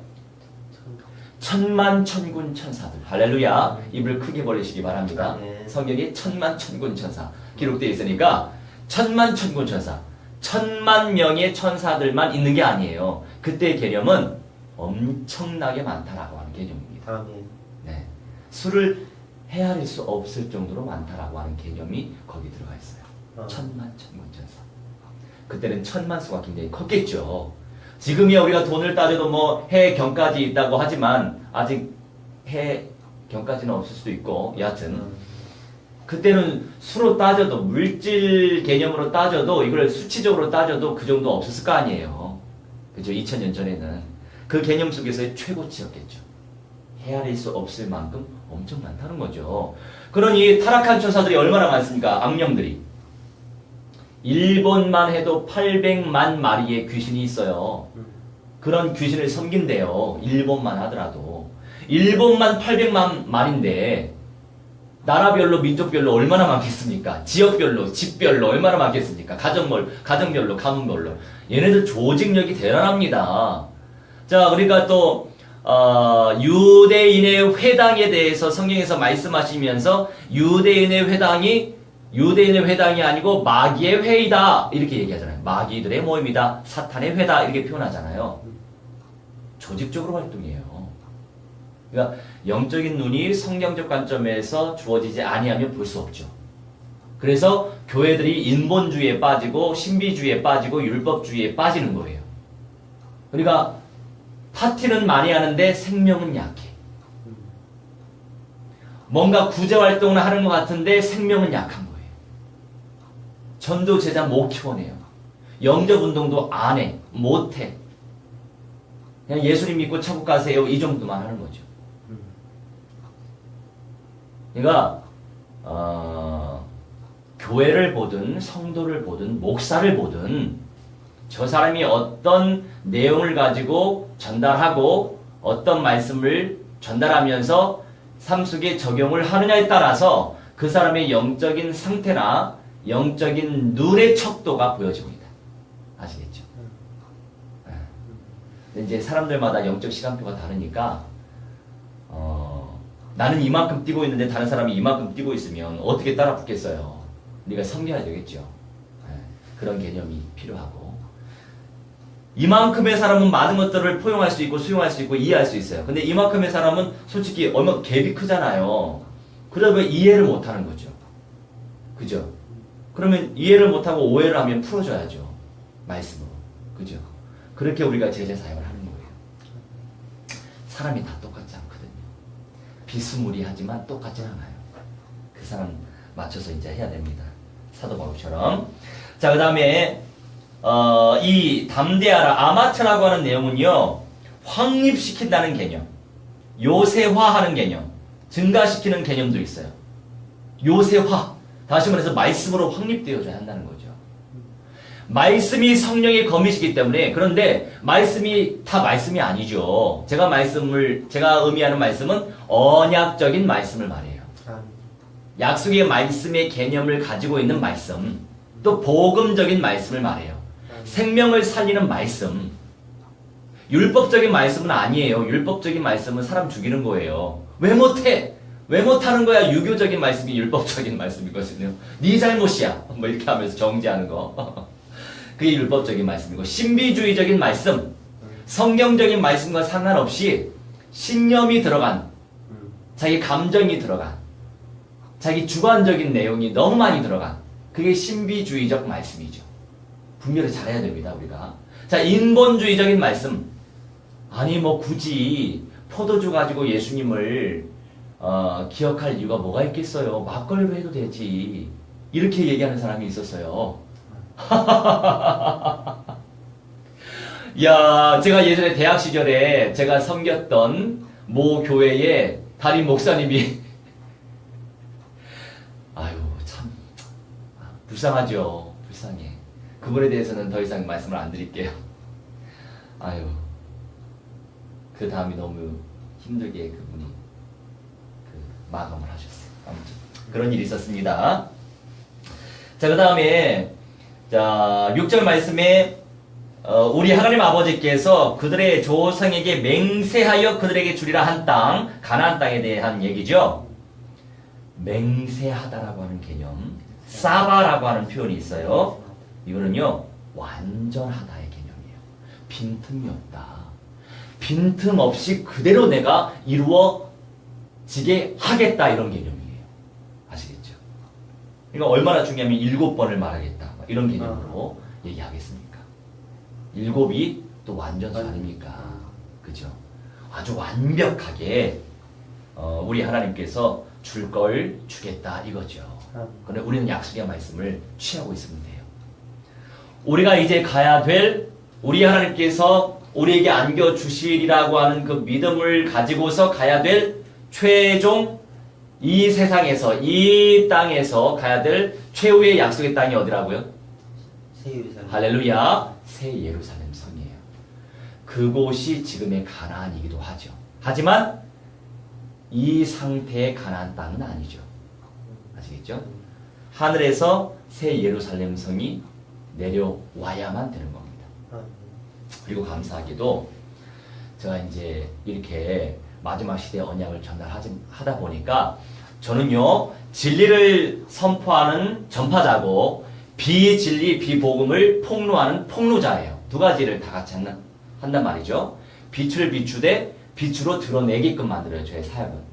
천만 천군 천사들. 할렐루야. 입을 크게 벌리시기 바랍니다. 네. 성경에 천만 천군 천사 기록되어 있으니까 천만 천군 천사, 천만 명의 천사들만 있는 게 아니에요. 그때의 개념은 엄청나게 많다라고 하는 개념입니다. 아멘. 네. 수를 헤아릴 수 없을 정도로 많다라고 하는 개념이 거기 들어가 있어요. 천만 천군 천사. 그때는 천만 수가 굉장히 컸겠죠. 지금이야 우리가 돈을 따져도 뭐 해경까지 있다고 하지만 아직 해경까지는 없을 수도 있고 여하튼 그때는 수로 따져도 물질 개념으로 따져도 이걸 수치적으로 따져도 그 정도 없었을 거 아니에요. 그죠? 2000년 전에는 그 개념 속에서의 최고치였겠죠. 헤아릴 수 없을 만큼 엄청 많다는 거죠. 그러니 타락한 천사들이 얼마나 많습니까? 악령들이. 일본만 해도 800만 마리의 귀신이 있어요. 그런 귀신을 섬긴대요. 일본만 하더라도. 일본만 800만 마리인데 나라별로 민족별로 얼마나 많겠습니까? 지역별로, 집별로 얼마나 많겠습니까? 가정별로, 가문별로. 얘네들 조직력이 대단합니다. 자, 그러니까 또 유대인의 회당에 대해서 성경에서 말씀하시면서 유대인의 회당이 아니고 마귀의 회의다 이렇게 얘기하잖아요. 마귀들의 모임이다, 사탄의 회다 이렇게 표현하잖아요. 조직적으로 활동해요. 그러니까 영적인 눈이 성경적 관점에서 주어지지 아니하면 볼 수 없죠. 그래서 교회들이 인본주의에 빠지고 신비주의에 빠지고 율법주의에 빠지는 거예요. 그러니까 파티는 많이 하는데 생명은 약해. 뭔가 구제활동을 하는 것 같은데 생명은 약한 거예요. 전도 제자 못 키워내요. 영접운동도 안 해. 못 해. 그냥 예수님 믿고 천국 가세요. 이 정도만 하는 거죠. 그러니까 교회를 보든 성도를 보든 목사를 보든 저 사람이 어떤 내용을 가지고 전달하고 어떤 말씀을 전달하면서 삶 속에 적용을 하느냐에 따라서 그 사람의 영적인 상태나 영적인 눈의 척도가 보여집니다. 아시겠죠? 네. 이제 사람들마다 영적 시간표가 다르니까 나는 이만큼 뛰고 있는데 다른 사람이 이만큼 뛰고 있으면 어떻게 따라 붙겠어요? 네가 섬겨야 되겠죠. 네. 그런 개념이 필요하고 이만큼의 사람은 많은 것들을 포용할 수 있고 수용할 수 있고 이해할 수 있어요. 근데 이만큼의 사람은 솔직히 얼마 갭이 크잖아요. 그러면 이해를 못하는 거죠. 그죠? 그러면 이해를 못하고 오해를 하면 풀어줘야죠. 말씀으로. 그죠? 그렇게 우리가 제재 사역을 하는 거예요. 사람이 다 똑같지 않거든요. 비스무리하지만 똑같진 않아요. 그 사람 맞춰서 이제 해야 됩니다. 사도 바울처럼. 자, 그 다음에 이 담대하라 아마트라고 하는 내용은요, 확립시킨다는 개념, 요새화하는 개념, 증가시키는 개념도 있어요. 요새화, 다시 말해서 말씀으로 확립되어져야 한다는 거죠. 말씀이 성령의 검이시기 때문에. 그런데 말씀이 다 말씀이 아니죠. 제가 의미하는 말씀은 언약적인 말씀을 말해요. 약속의 말씀의 개념을 가지고 있는 말씀, 또 복음적인 말씀을 말해요. 생명을 살리는 말씀. 율법적인 말씀은 아니에요. 율법적인 말씀은 사람 죽이는 거예요. 왜 못해? 왜 못하는 거야? 유교적인 말씀이 율법적인 말씀이거든요. 네 잘못이야. 뭐 이렇게 하면서 정지하는 거. 그게 율법적인 말씀이고, 신비주의적인 말씀, 성경적인 말씀과 상관없이 신념이 들어간, 자기 감정이 들어간, 자기 주관적인 내용이 너무 많이 들어간, 그게 신비주의적 말씀이죠. 분별을 잘해야 됩니다, 우리가. 자, 인본주의적인 말씀. 아니 뭐 굳이 포도주 가지고 예수님을 기억할 이유가 뭐가 있겠어요. 막걸리로 해도 되지. 이렇게 얘기하는 사람이 있었어요. 야, 제가 예전에 대학 시절에 제가 섬겼던 모 교회의 담임 목사님이 아유 참 불쌍하죠. 불쌍해. 그분에 대해서는 더 이상 말씀을 안 드릴게요. 아유, 그 다음이 너무 힘들게 그분이 마감을 하셨어요. 아무튼 그런 일이 있었습니다. 자, 그 다음에 자 6절 말씀에 우리 하나님 아버지께서 그들의 조상에게 맹세하여 그들에게 주리라 한 땅, 가나안 땅에 대한 얘기죠. 맹세하다라고 하는 개념, 사바라고 하는 표현이 있어요. 이거는요, 완전하다의 개념이에요. 빈틈이 없다. 빈틈없이 그대로 내가 이루어지게 하겠다, 이런 개념이에요. 아시겠죠? 그러니까 얼마나 중요하면 7번을 말하겠다, 이런 개념으로 얘기하겠습니까? 7이 또 완전수 아닙니까? 그죠? 아주 완벽하게 우리 하나님께서 줄 걸 주겠다, 이거죠. 그런데 우리는 약속의 말씀을 취하고 있으면 돼요. 우리가 이제 가야 될, 우리 하나님께서 우리에게 안겨주시리라고 하는 그 믿음을 가지고서 가야 될 최종, 이 세상에서, 이 땅에서 가야 될 최후의 약속의 땅이 어디라고요? 새 예루살렘. 할렐루야, 새 예루살렘 성이에요. 그곳이 지금의 가나안이기도 하죠. 하지만 이 상태의 가나안 땅은 아니죠. 아시겠죠? 하늘에서 새 예루살렘 성이 내려와야만 되는 겁니다. 그리고 감사하게도 제가 이제 이렇게 마지막 시대의 언약을 전달하다 보니까 저는요, 진리를 선포하는 전파자고 비진리, 비복음을 폭로하는 폭로자예요. 두 가지를 다 같이 한단 말이죠. 빛을 비추되 빛으로 드러내게끔 만들어요, 저의 사역은.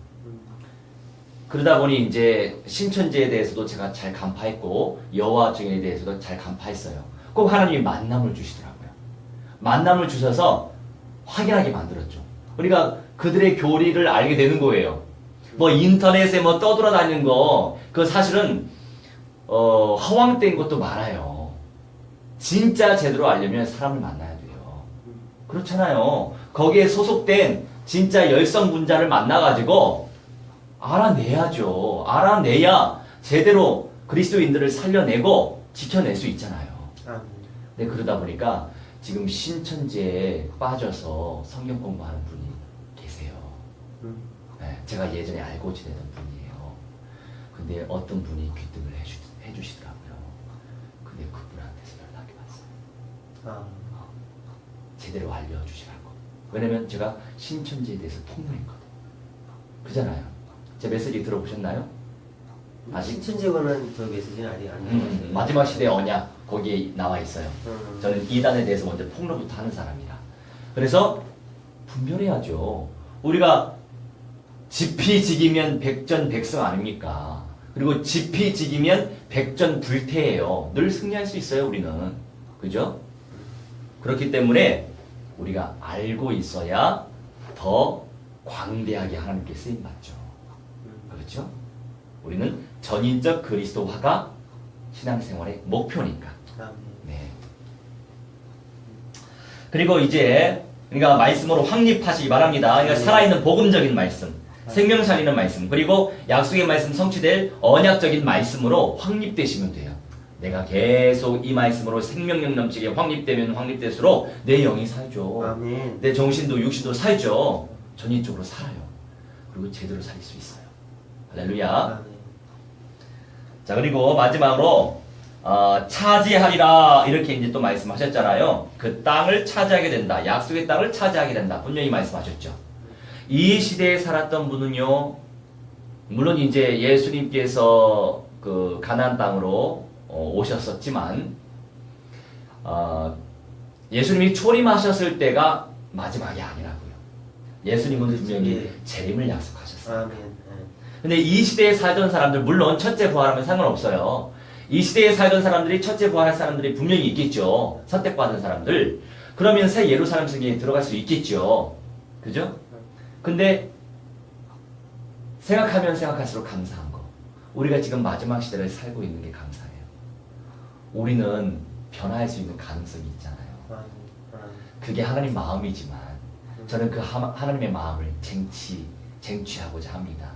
그러다 보니 이제 신천지에 대해서도 제가 잘 간파했고 여호와 증인에 대해서도 잘 간파했어요. 꼭 하나님이 만남을 주시더라고요. 만남을 주셔서 확인하게 만들었죠. 그러니까 그들의 교리를 알게 되는 거예요. 뭐 인터넷에 뭐 떠돌아다니는 거, 그 사실은 허황된 것도 많아요. 진짜 제대로 알려면 사람을 만나야 돼요. 그렇잖아요. 거기에 소속된 진짜 열성분자를 만나가지고 알아내야죠. 알아내야 제대로 그리스도인들을 살려내고 지켜낼 수 있잖아요. 네, 그러다 보니까 지금 신천지에 빠져서 성경 공부하는 분이 계세요. 네, 제가 예전에 알고 지내던 분이에요. 근데 어떤 분이 귀뜸을 해주시더라고요. 근데 그분한테서 연락이 왔어요. 제대로 알려주시라고. 왜냐면 제가 신천지에 대해서 폭로했거든요. 그잖아요. 제 메시지 들어보셨나요? 아직? 신천지에 관한 저 메시지는 아직 안 나왔어요. 마지막 시대의 언약 거기에 나와 있어요. 저는 이단에 대해서 먼저 폭로부터 하는 사람이라. 그래서 분별해야죠. 우리가 지피지기면 백전백승 아닙니까? 그리고 지피지기면 백전불태예요. 늘 승리할 수 있어요, 우리는. 그죠? 그렇기 때문에 우리가 알고 있어야 더 광대하게 하나님께 쓰임 받죠. 그렇죠? 우리는 전인적 그리스도화가 신앙생활의 목표니까. 아멘. 네. 그리고 이제 그러니까 말씀으로 확립하시기 바랍니다. 그러니까 살아있는 복음적인 말씀, 생명 살리는 말씀, 그리고 약속의 말씀 성취될 언약적인 말씀으로 확립되시면 돼요. 내가 계속 이 말씀으로 생명력 넘치게 확립되면 확립될수록 내 영이 살죠. 아멘. 내 정신도 육신도 살죠. 전인적으로 살아요. 그리고 제대로 살릴 수 있어요. 할렐루야. 아멘. 자, 그리고 마지막으로 차지하리라 이렇게 이제 또 말씀하셨잖아요. 그 땅을 차지하게 된다. 약속의 땅을 차지하게 된다. 분명히 말씀하셨죠. 이 시대에 살았던 분은요, 물론 이제 예수님께서 그 가나안 땅으로 오셨었지만 예수님이 초림하셨을 때가 마지막이 아니라고요. 예수님은 분명히 재림을 약속하셨어요. 아멘. 근데 이 시대에 살던 사람들, 물론 첫째 부활하면 상관없어요. 이 시대에 살던 사람들이 첫째 부활할 사람들이 분명히 있겠죠. 선택받은 사람들. 그러면 새 예루살렘 성에 들어갈 수 있겠죠. 그죠? 근데 생각하면 생각할수록 감사한 거. 우리가 지금 마지막 시대를 살고 있는 게 감사해요. 우리는 변화할 수 있는 가능성이 있잖아요. 그게 하나님 마음이지만 저는 그 하나님의 마음을 쟁취하고자 합니다.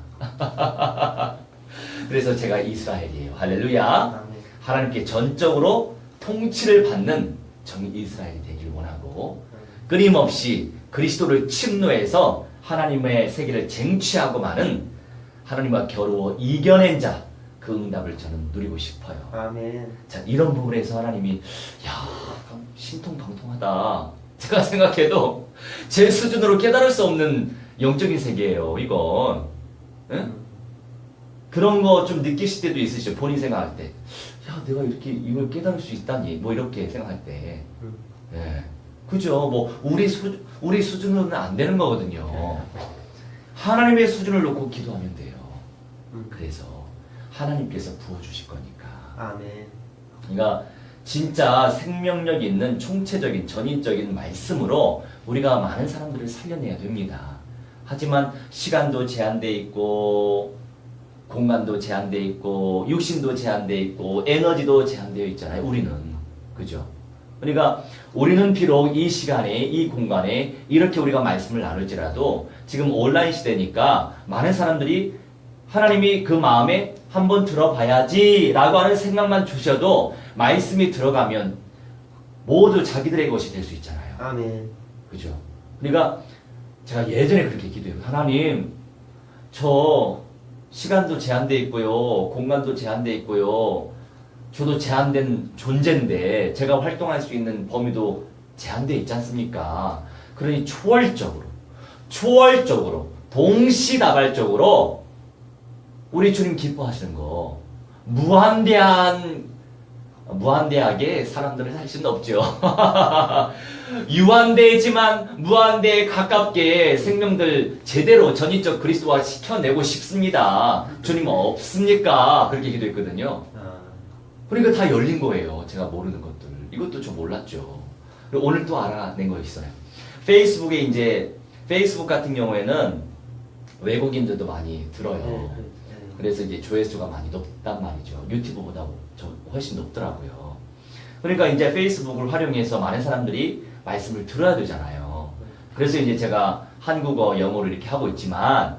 그래서 제가 이스라엘이에요. 할렐루야. 아멘. 하나님께 전적으로 통치를 받는 정 이스라엘이 되길 원하고 끊임없이 그리스도를 침노해서 하나님의 세계를 쟁취하고 마는 하나님과 겨루어 이겨낸 자, 그 응답을 저는 누리고 싶어요. 아멘. 자, 이런 부분에서 하나님이 신통방통하다. 제가 생각해도 제 수준으로 깨달을 수 없는 영적인 세계예요, 이건. 응? 그런 거 좀 느끼실 때도 있으시죠? 본인 생각할 때. 야, 내가 이렇게 이걸 깨달을 수 있다니. 뭐 이렇게 생각할 때. 예. 그죠? 뭐, 우리 수준으로는 안 되는 거거든요. 하나님의 수준을 놓고 기도하면 돼요. 그래서 하나님께서 부어주실 거니까. 아멘. 그러니까 진짜 생명력 있는 총체적인 전인적인 말씀으로 우리가 많은 사람들을 살려내야 됩니다. 하지만 시간도 제한되어 있고 공간도 제한되어 있고 육신도 제한되어 있고 에너지도 제한되어 있잖아요. 우리는. 그죠? 그러니까 우리는 비록 이 시간에 이 공간에 이렇게 우리가 말씀을 나눌지라도 지금 온라인 시대니까 많은 사람들이 하나님이 그 마음에 한번 들어봐야지 라고 하는 생각만 주셔도 말씀이 들어가면 모두 자기들의 것이 될 수 있잖아요. 아멘. 그죠? 그러니까 제가 예전에 그렇게 기도해요. 하나님, 저 시간도 제한되어 있고요. 공간도 제한되어 있고요. 저도 제한된 존재인데 제가 활동할 수 있는 범위도 제한되어 있지 않습니까? 그러니 초월적으로 동시다발적으로 우리 주님 기뻐하시는 거 무한대하게 사람들을 살 수는 없죠. 유한대지만 무한대에 가깝게 생명들 제대로 전인적 그리스도화 시켜내고 싶습니다. 주님 없습니까? 그렇게 기도했거든요. 그러니까 다 열린 거예요. 제가 모르는 것들. 이것도 저 몰랐죠. 그리고 오늘 또 알아낸 거 있어요. 페이스북 같은 경우에는 외국인들도 많이 들어요. 그래서 이제 조회수가 많이 높단 말이죠. 유튜브보다 훨씬 높더라고요. 그러니까 이제 페이스북을 활용해서 많은 사람들이 말씀을 들어야 되잖아요. 그래서 이제 제가 한국어, 영어를 이렇게 하고 있지만,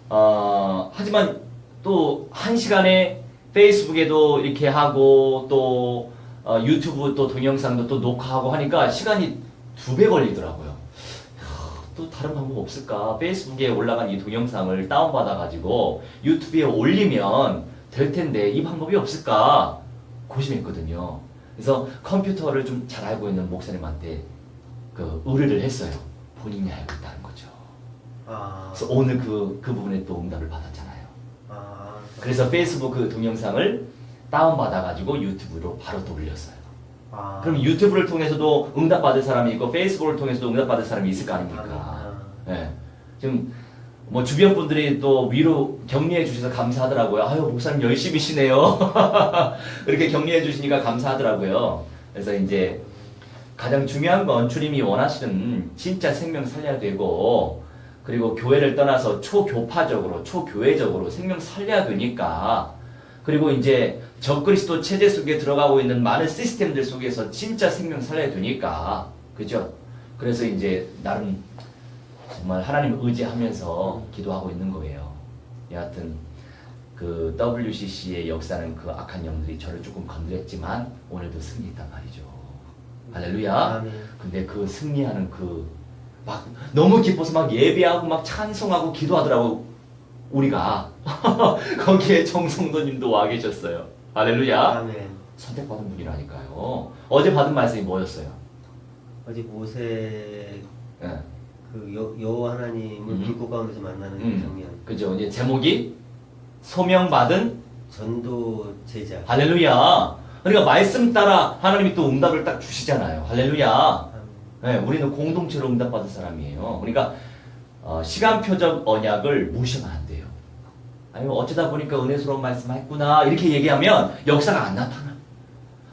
하지만 또 한 시간에 페이스북에도 이렇게 하고 또 유튜브 또 동영상도 또 녹화하고 하니까 시간이 2배 걸리더라고요. 또 다른 방법 없을까? 페이스북에 올라간 이 동영상을 다운받아가지고 유튜브에 올리면 될 텐데 이 방법이 없을까? 고심했거든요. 그래서 컴퓨터를 좀 잘 알고 있는 목사님한테 그 의뢰를 했어요. 본인이 알고 있다는 거죠. 그래서 오늘 그 부분에 또 응답을 받았잖아요. 그래서 페이스북 그 동영상을 다운받아가지고 유튜브로 바로 또 올렸어요. 그럼 유튜브를 통해서도 응답받을 사람이 있고 페이스북을 통해서도 응답받을 사람이 있을 거 아닙니까? 네. 지금 뭐 주변 분들이 또 위로 격려해 주셔서 감사하더라고요. 아유, 목사님 열심히시네요. 이렇게 격려해 주시니까 감사하더라고요. 그래서 이제 가장 중요한 건 주님이 원하시는 진짜 생명 살려야 되고, 그리고 교회를 떠나서 초교파적으로, 초교회적으로 생명 살려야 되니까, 그리고 이제 적그리스도 체제 속에 들어가고 있는 많은 시스템들 속에서 진짜 생명 살려야 되니까, 그죠? 그래서 이제 나름 정말 하나님을 의지하면서 기도하고 있는 거예요. 여하튼 그 WCC의 역사는 그 악한 영들이 저를 조금 건드렸지만 오늘도 승리했단 말이죠. 할렐루야. 아멘. 근데 그 승리하는 그 막 너무 기뻐서 막 예배하고 막 찬송하고 기도하더라고 우리가. 거기에 정성도님도 와 계셨어요. 할렐루야. 아멘. 선택받은 분이라니까요. 어제 받은 말씀이 뭐였어요? 어제 모세 예. 그 여호와 하나님을 불꽃 가운데서 만나는 그 장면. 그죠. 이제 제목이 소명받은 전도 제자. 할렐루야. 그러니까 말씀 따라 하나님이 또 응답을 딱 주시잖아요. 할렐루야. 아멘. 네, 우리는 공동체로 응답받은 사람이에요. 그러니까 시간표적 언약을 무시하면 안 돼요. 아니 어쩌다 보니까 은혜스러운 말씀 했구나 이렇게 얘기하면 역사가 안 나타나.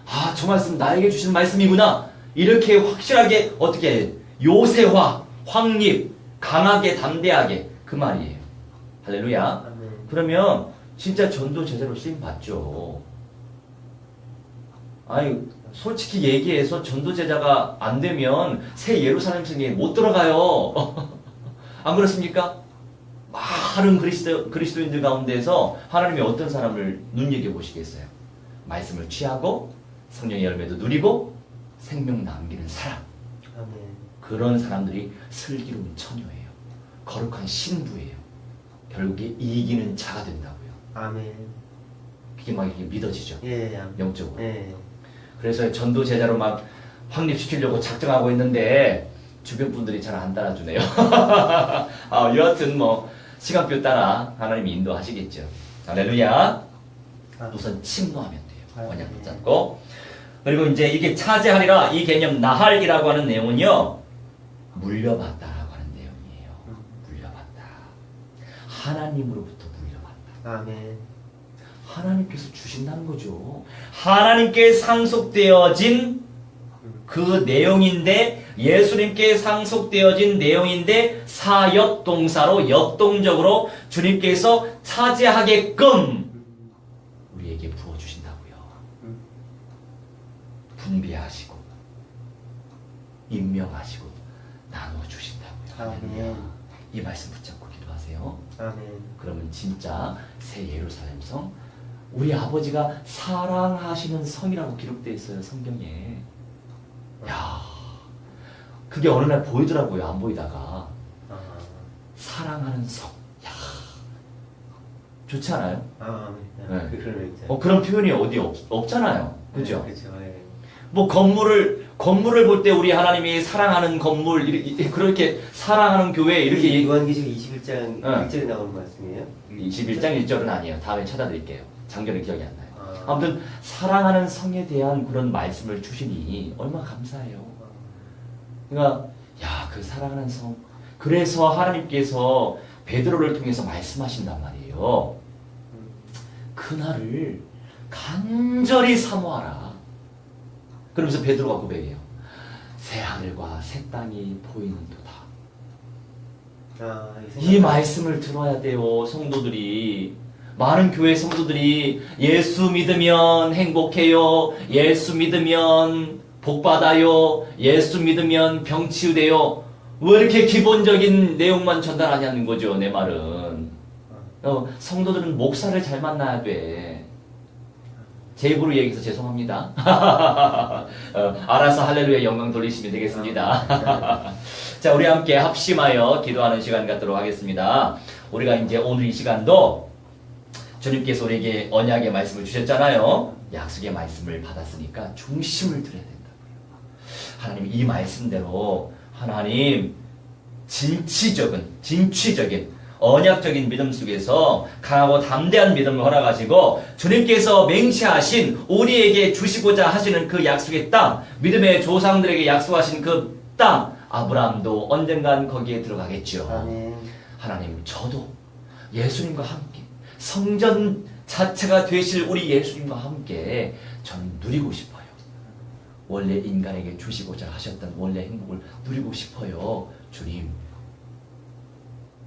아, 저 말씀 나에게 주신 말씀이구나. 이렇게 확실하게 어떻게 요새화, 확립, 강하게 담대하게 그 말이에요. 할렐루야. 아멘. 그러면 진짜 전도 제대로 쓰임 받죠. 아니 솔직히 얘기해서 전도 제자가 안 되면 새 예루살렘 성에 못 들어가요. 안 그렇습니까? 많은 그리스도인들 가운데서 하나님이 어떤 사람을 눈여겨보시겠어요? 말씀을 취하고 성령의 열매도 누리고 생명 남기는 사람. 아멘. 그런 사람들이 슬기로운 처녀예요. 거룩한 신부예요. 결국에 이기는 자가 된다고요. 아멘. 그게 막 이렇게 믿어지죠. 예. 아멘. 영적으로. 예. 그래서 전도 제자로 막 확립시키려고 작정하고 있는데 주변 분들이 잘 안 따라주네요. 여하튼 뭐 시간표 따라 하나님이 인도하시겠죠. 할렐루야. 우선 침노하면 돼요. 언약 붙잡고. 그리고 이제 이게 차지하리라 이 개념 나할이라고 하는 내용은요. 물려받다라고 하는 내용이에요. 물려받다. 하나님으로부터 물려받다. 아멘. 하나님께서 주신다는 거죠. 하나님께 상속되어진 그 내용인데, 예수님께 상속되어진 내용인데 사역 동사로 역동적으로 주님께서 차지하게끔 우리에게 부어주신다고요. 분배하시고 임명하시고 나눠주신다고요. 아멘. 이 말씀 붙잡고 기도하세요. 아멘. 그러면 진짜 새 예루살렘 성, 우리 아버지가 사랑하시는 성이라고 기록되어 있어요, 성경에. 야, 그게 어느 날 보이더라고요. 안 보이다가 사랑하는 성. 야, 좋지 않아요? 아멘. 네. 그런 있죠. 그런 표현이 어디 없잖아요. 그죠? 네, 그렇죠. 예. 뭐 건물을 볼 때 우리 하나님이 사랑하는 건물 그렇게 사랑하는 교회 이렇게 요한계시록 21장 네. 1절에 나오는 말씀이에요? 21장 1절은 아니에요. 다음에 찾아드릴게요. 장절은 기억이 안 나요. 아무튼 사랑하는 성에 대한 그런 말씀을 주시니 얼마나 감사해요. 그러니까 야, 그 사랑하는 성. 그래서 하나님께서 베드로를 통해서 말씀하신단 말이에요. 그날을 간절히 사모하라. 그러면서 베드로가 고백해요. 새 하늘과 새 땅이 보이는도다. 이 말씀을 들어야 돼요, 성도들이. 많은 교회 성도들이 예수 믿으면 행복해요. 예수 믿으면 복받아요. 예수 믿으면 병 치유돼요. 왜 이렇게 기본적인 내용만 전달하냐는 거죠, 내 말은. 성도들은 목사를 잘 만나야 돼. 제 입으로 얘기해서 죄송합니다. 알아서 할렐루야 영광 돌리시면 되겠습니다. 자, 우리 함께 합심하여 기도하는 시간 갖도록 하겠습니다. 우리가 이제 오늘 이 시간도 주님께서 우리에게 언약의 말씀을 주셨잖아요. 약속의 말씀을 받았으니까 중심을 드려야 된다고요. 하나님 이 말씀대로 하나님 진취적인 언약적인 믿음 속에서 강하고 담대한 믿음을 허락하시고 주님께서 맹세하신 우리에게 주시고자 하시는 그 약속의 땅, 믿음의 조상들에게 약속하신 그 땅, 아브라함도 언젠간 거기에 들어가겠죠. 아멘. 하나님, 저도 예수님과 함께 성전 자체가 되실 우리 예수님과 함께 저는 누리고 싶어요. 원래 인간에게 주시고자 하셨던 원래 행복을 누리고 싶어요. 주님,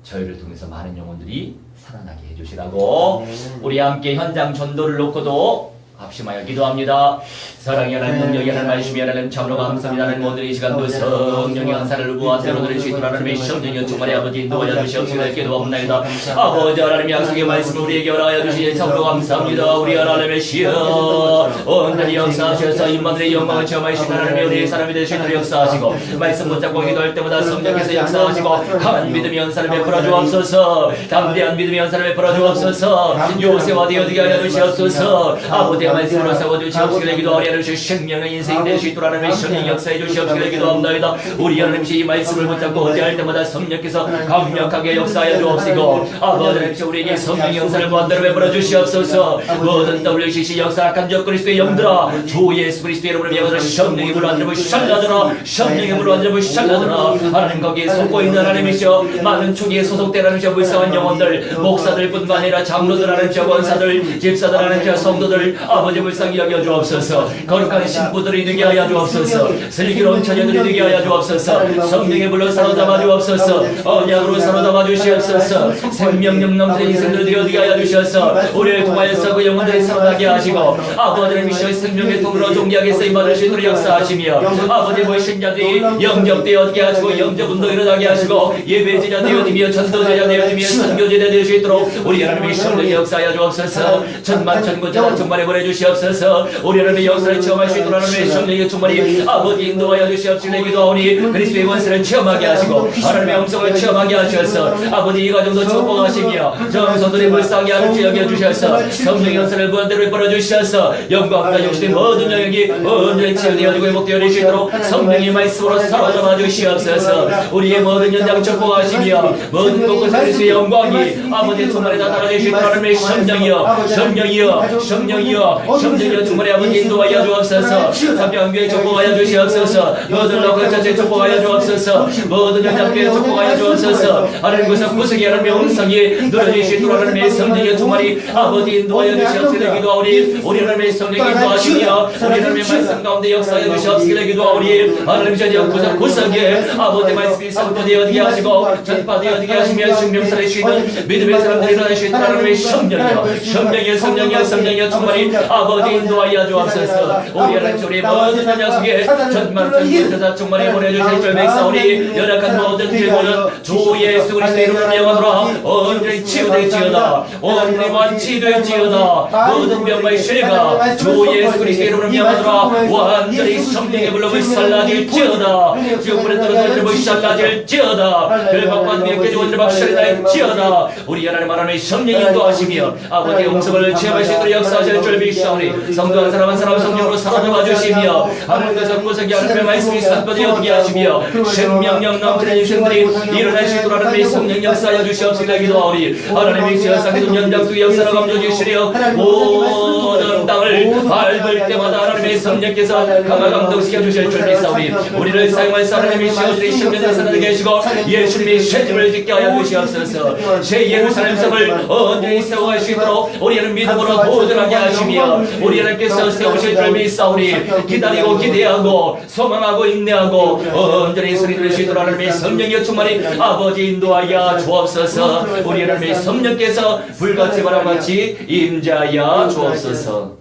저희를 통해서 많은 영혼들이 살아나게 해주시라고 우리 함께 현장 전도를 놓고도 합심하여 기도합니다. 사랑이 하나님, 능력이 하나님, 말씀이 하나님, 참으로 감사합니다. 하나님, 오늘 이 시간도 성령의 한사를 무한대로 누릴 수 있도록 하나님의 성령의 충만의 아버지 인도하여 주시옵소서. 기도합니다. 아버지 하나님, 약속의 말씀을 우리에게 허락하여 주시니 참으로 감사합니다. 우리 하나님의 시여 온전히 역사하셔서 인마들의 영광을 체험하시는 하나님의 은혜의 사람이 되시도록 역사하시고, 말씀 붙잡고 기도할 때마다 성령께서 역사하시고, 강한 믿음의 연사를 베풀어 주옵소서. 담대한 믿음의 연사를 베풀어 주옵소서. 요새와 되어지게 하여 주시옵소서. 아버지의 말씀으로 세워주시옵소서. 기도하여 주시 생명의 인생이 될 수 있도록 하나님의 성령 역사해 주시옵소서. 기도합니다. 우리 하나님이 이 말씀을 붙잡고 어찌할 때마다 성령께서 강력하게 역사하여 주옵시고, 아버지 하나님, 우리에게 성령의 역사를 무한대로 베풀어 주시옵소서. 모든 WCC 역사 간적 그리스도의 영들아, 주 예수 그리스도의 이름으로 명하노라. 성령의 물로 앉으면 샬라드라, 성령의 물로 앉으면 샬라드라. 하나님, 거기에 속고 있는 하나님이시여, 많은 초기에 소속된 하나님이시여, 불쌍한 영혼들, 목사들 뿐만 아니라 장로들 하나님이시여, 원사들, 집사들 하나님이시여, 성도들 아버지 불쌍히 여겨 주옵소서. 거룩한 신부들이 되게 하여 주옵소서. 슬기로운 처녀들이 되게 하여 주옵소서. 성령의 불로 사로잡아 주옵소서. 언약으로 사로잡아 주시옵소서. 생명력 넘치는 인생들 되게 하여 주셔서 우리를 통하여서 그 영혼들이 살아나게 하시고, 아버지를 미셔 생명의 통으로 존귀하게 쓰임받을 수 있도록 역사하시며, 아버지 모의 신자들이 영접되어지게 하시고, 영접운동 일어나게 하시고, 예배제자 되어지며 전도제자 되어지며 선교제자 될 수 있도록 우리 하나님의 성령의 역사하여 주옵소서. 천만천군자단 충만해 보내주시옵소서. 우리 하나님의 역사를 체험할 수 있도록 하나님의 성령의 충만히 아버지 인도하여 주시옵시고, 기도하오니 그리스도의 권세를 체험하게 하시고, 하나님의 음성을 체험하게 하셔서 아버지 이 가정도 축복하시며, 정성들이 불쌍히 하는 주 여겨주셔서 성령의 역사를 무한대로 베풀어 주셔서 영광과 역시의 모든 영역이 온전히 치유되어지고 회복되어질 수 있도록 성령의 말씀으로 사로잡아 주시옵소서. 우리의 모든 현장 축복하시며, 모든 곳곳에 그리스도의 영광이 아버지의 충만에 나타나실 수 있도록 하나님의 성령이여, 성령이여, 성령이여, 성령이여 충만히 아버지 인도하여 주옵소서. 삼명교회 축복하여 주시옵소서. 모든 로컬 자체 축복하여 주옵소서. 모든 현장교회 축복하여 주옵소서. 하나님 구석구석에 하나님의 음성이 누려질 수 있도록 하나님의 성령의 충만히 아버지 인도하여 주시옵소서. 기도하오니 우리 하나님의 성령이 인도하시며, 우리 하나님의 말씀 가운데 역사하여 주시옵소서. 기도하오니 하나님 전역 구석구석에 아버지 말씀이 선포되어지게 하시고, 전파되어지게 하시며, 생명살을 쉬는 믿음의 사람들이 일어날 수 있도록 하나님의 성령이여, 성령이여, 성령이여, 성령이여 충만히 아버지 인도하여 주옵소서. 우리 하나님, 우리 모든 현장 속에 천만천군자자 충만히 보내주실 줄 맥사오니, 연약한 모든 질고는 주 예수 그리스도의 이름으로 명하노라. 온전히 치유될지어다, 온전히 완치될지어다. 모든 병과 시리가 주 예수 그리스도의 이름으로 명하노라. 완전히 성령의 불로 불살라질지어다. 지옥불에 떨어져 불살라질지어다. 결박받으며 깨져오는 박살날지어다. 우리 하나님 성령이 인도하시며 아버지의 음성을 체험할 수 있도록 역사하실 줄 믿사오니, 성도 한 사람 한 사람 성령으로 사로잡아 주시며, 하나님께서 구석이 하나님의 말씀이 선포되어지게 하시며, 생명력 넘치는 인생들이 일어날 수 있도록 하나님의 성령 역사하여 주시옵소서. 기도하오니 하나님의 지어사기도 연장수 역사를 감춰 주시려, 모든 땅을 밟을 때마다 하나님의 성령께서 감화감동시켜 주실 줄 믿사오니, 우리를 사용할 하나님의 시어들이 신명에 살아나게 계시고, 예수님의 쇠집을 짓게 하여 주시옵소서. 새 예루살렘 성을 온전히 세워갈 수 있도록 우리는 믿음으로 도전하게 하시며, 우리 하나님께서 세우실 줄 믿사오니, 기다리고 기대하고 소망하고 인내하고 온전히 소리 들을 수 있도록 하나님의 성령의 충만히 아버지 인도하여 주옵소서. 우리 하나님의 성령께서 불같이 바람같이 임재하여 주옵소서.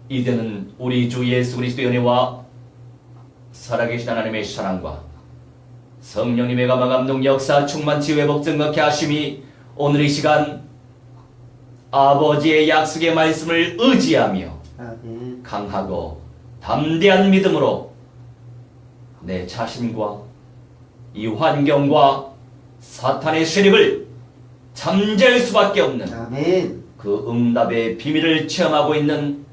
이제는 우리 주 예수 그리스도의 은혜와 살아계신 하나님의 사랑과 성령님의 감화감동 역사 충만치 회복 증거케 하심이 오늘 이 시간 아버지의 약속의 말씀을 의지하며 강하고 담대한 믿음으로 내 자신과 이 환경과 사탄의 세력을 잠재울 수밖에 없는 그 응답의 비밀을 체험하고 있는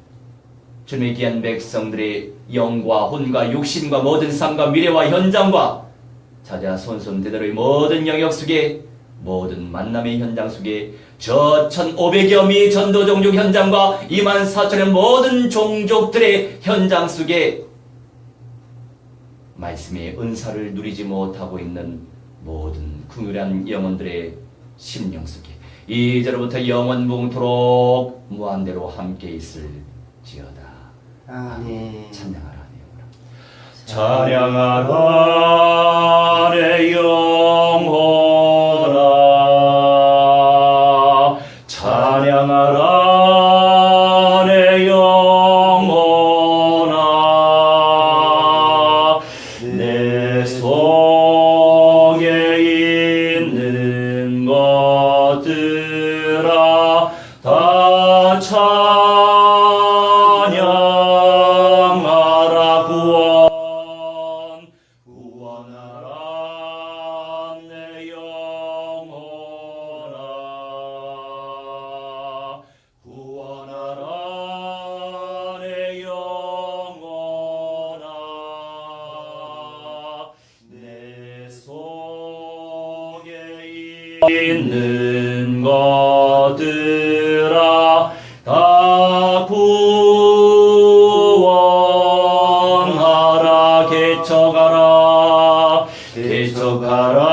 주님의 귀한 백성들의 영과 혼과 육신과 모든 삶과 미래와 현장과 자자 손손대대로의 모든 영역 속에, 모든 만남의 현장 속에, 저 1500여 미 전도 종족 현장과 24,000의 모든 종족들의 현장 속에 말씀의 은사를 누리지 못하고 있는 모든 긍휼한 영혼들의 심령 속에 이제로부터 영원무궁토록 무한대로 함께 있을지어다. 아멘. 찬양하라 내 영혼아. 찬양하라 내 영혼아. 찬양하라 내 영혼아. 내 속에 있는 것들아 다 찬양하라. 구원하라 내 영혼아. 구원하라 내 영혼아. 내 속에 있는 것들아 다 구원하라. 개척하라 개척하라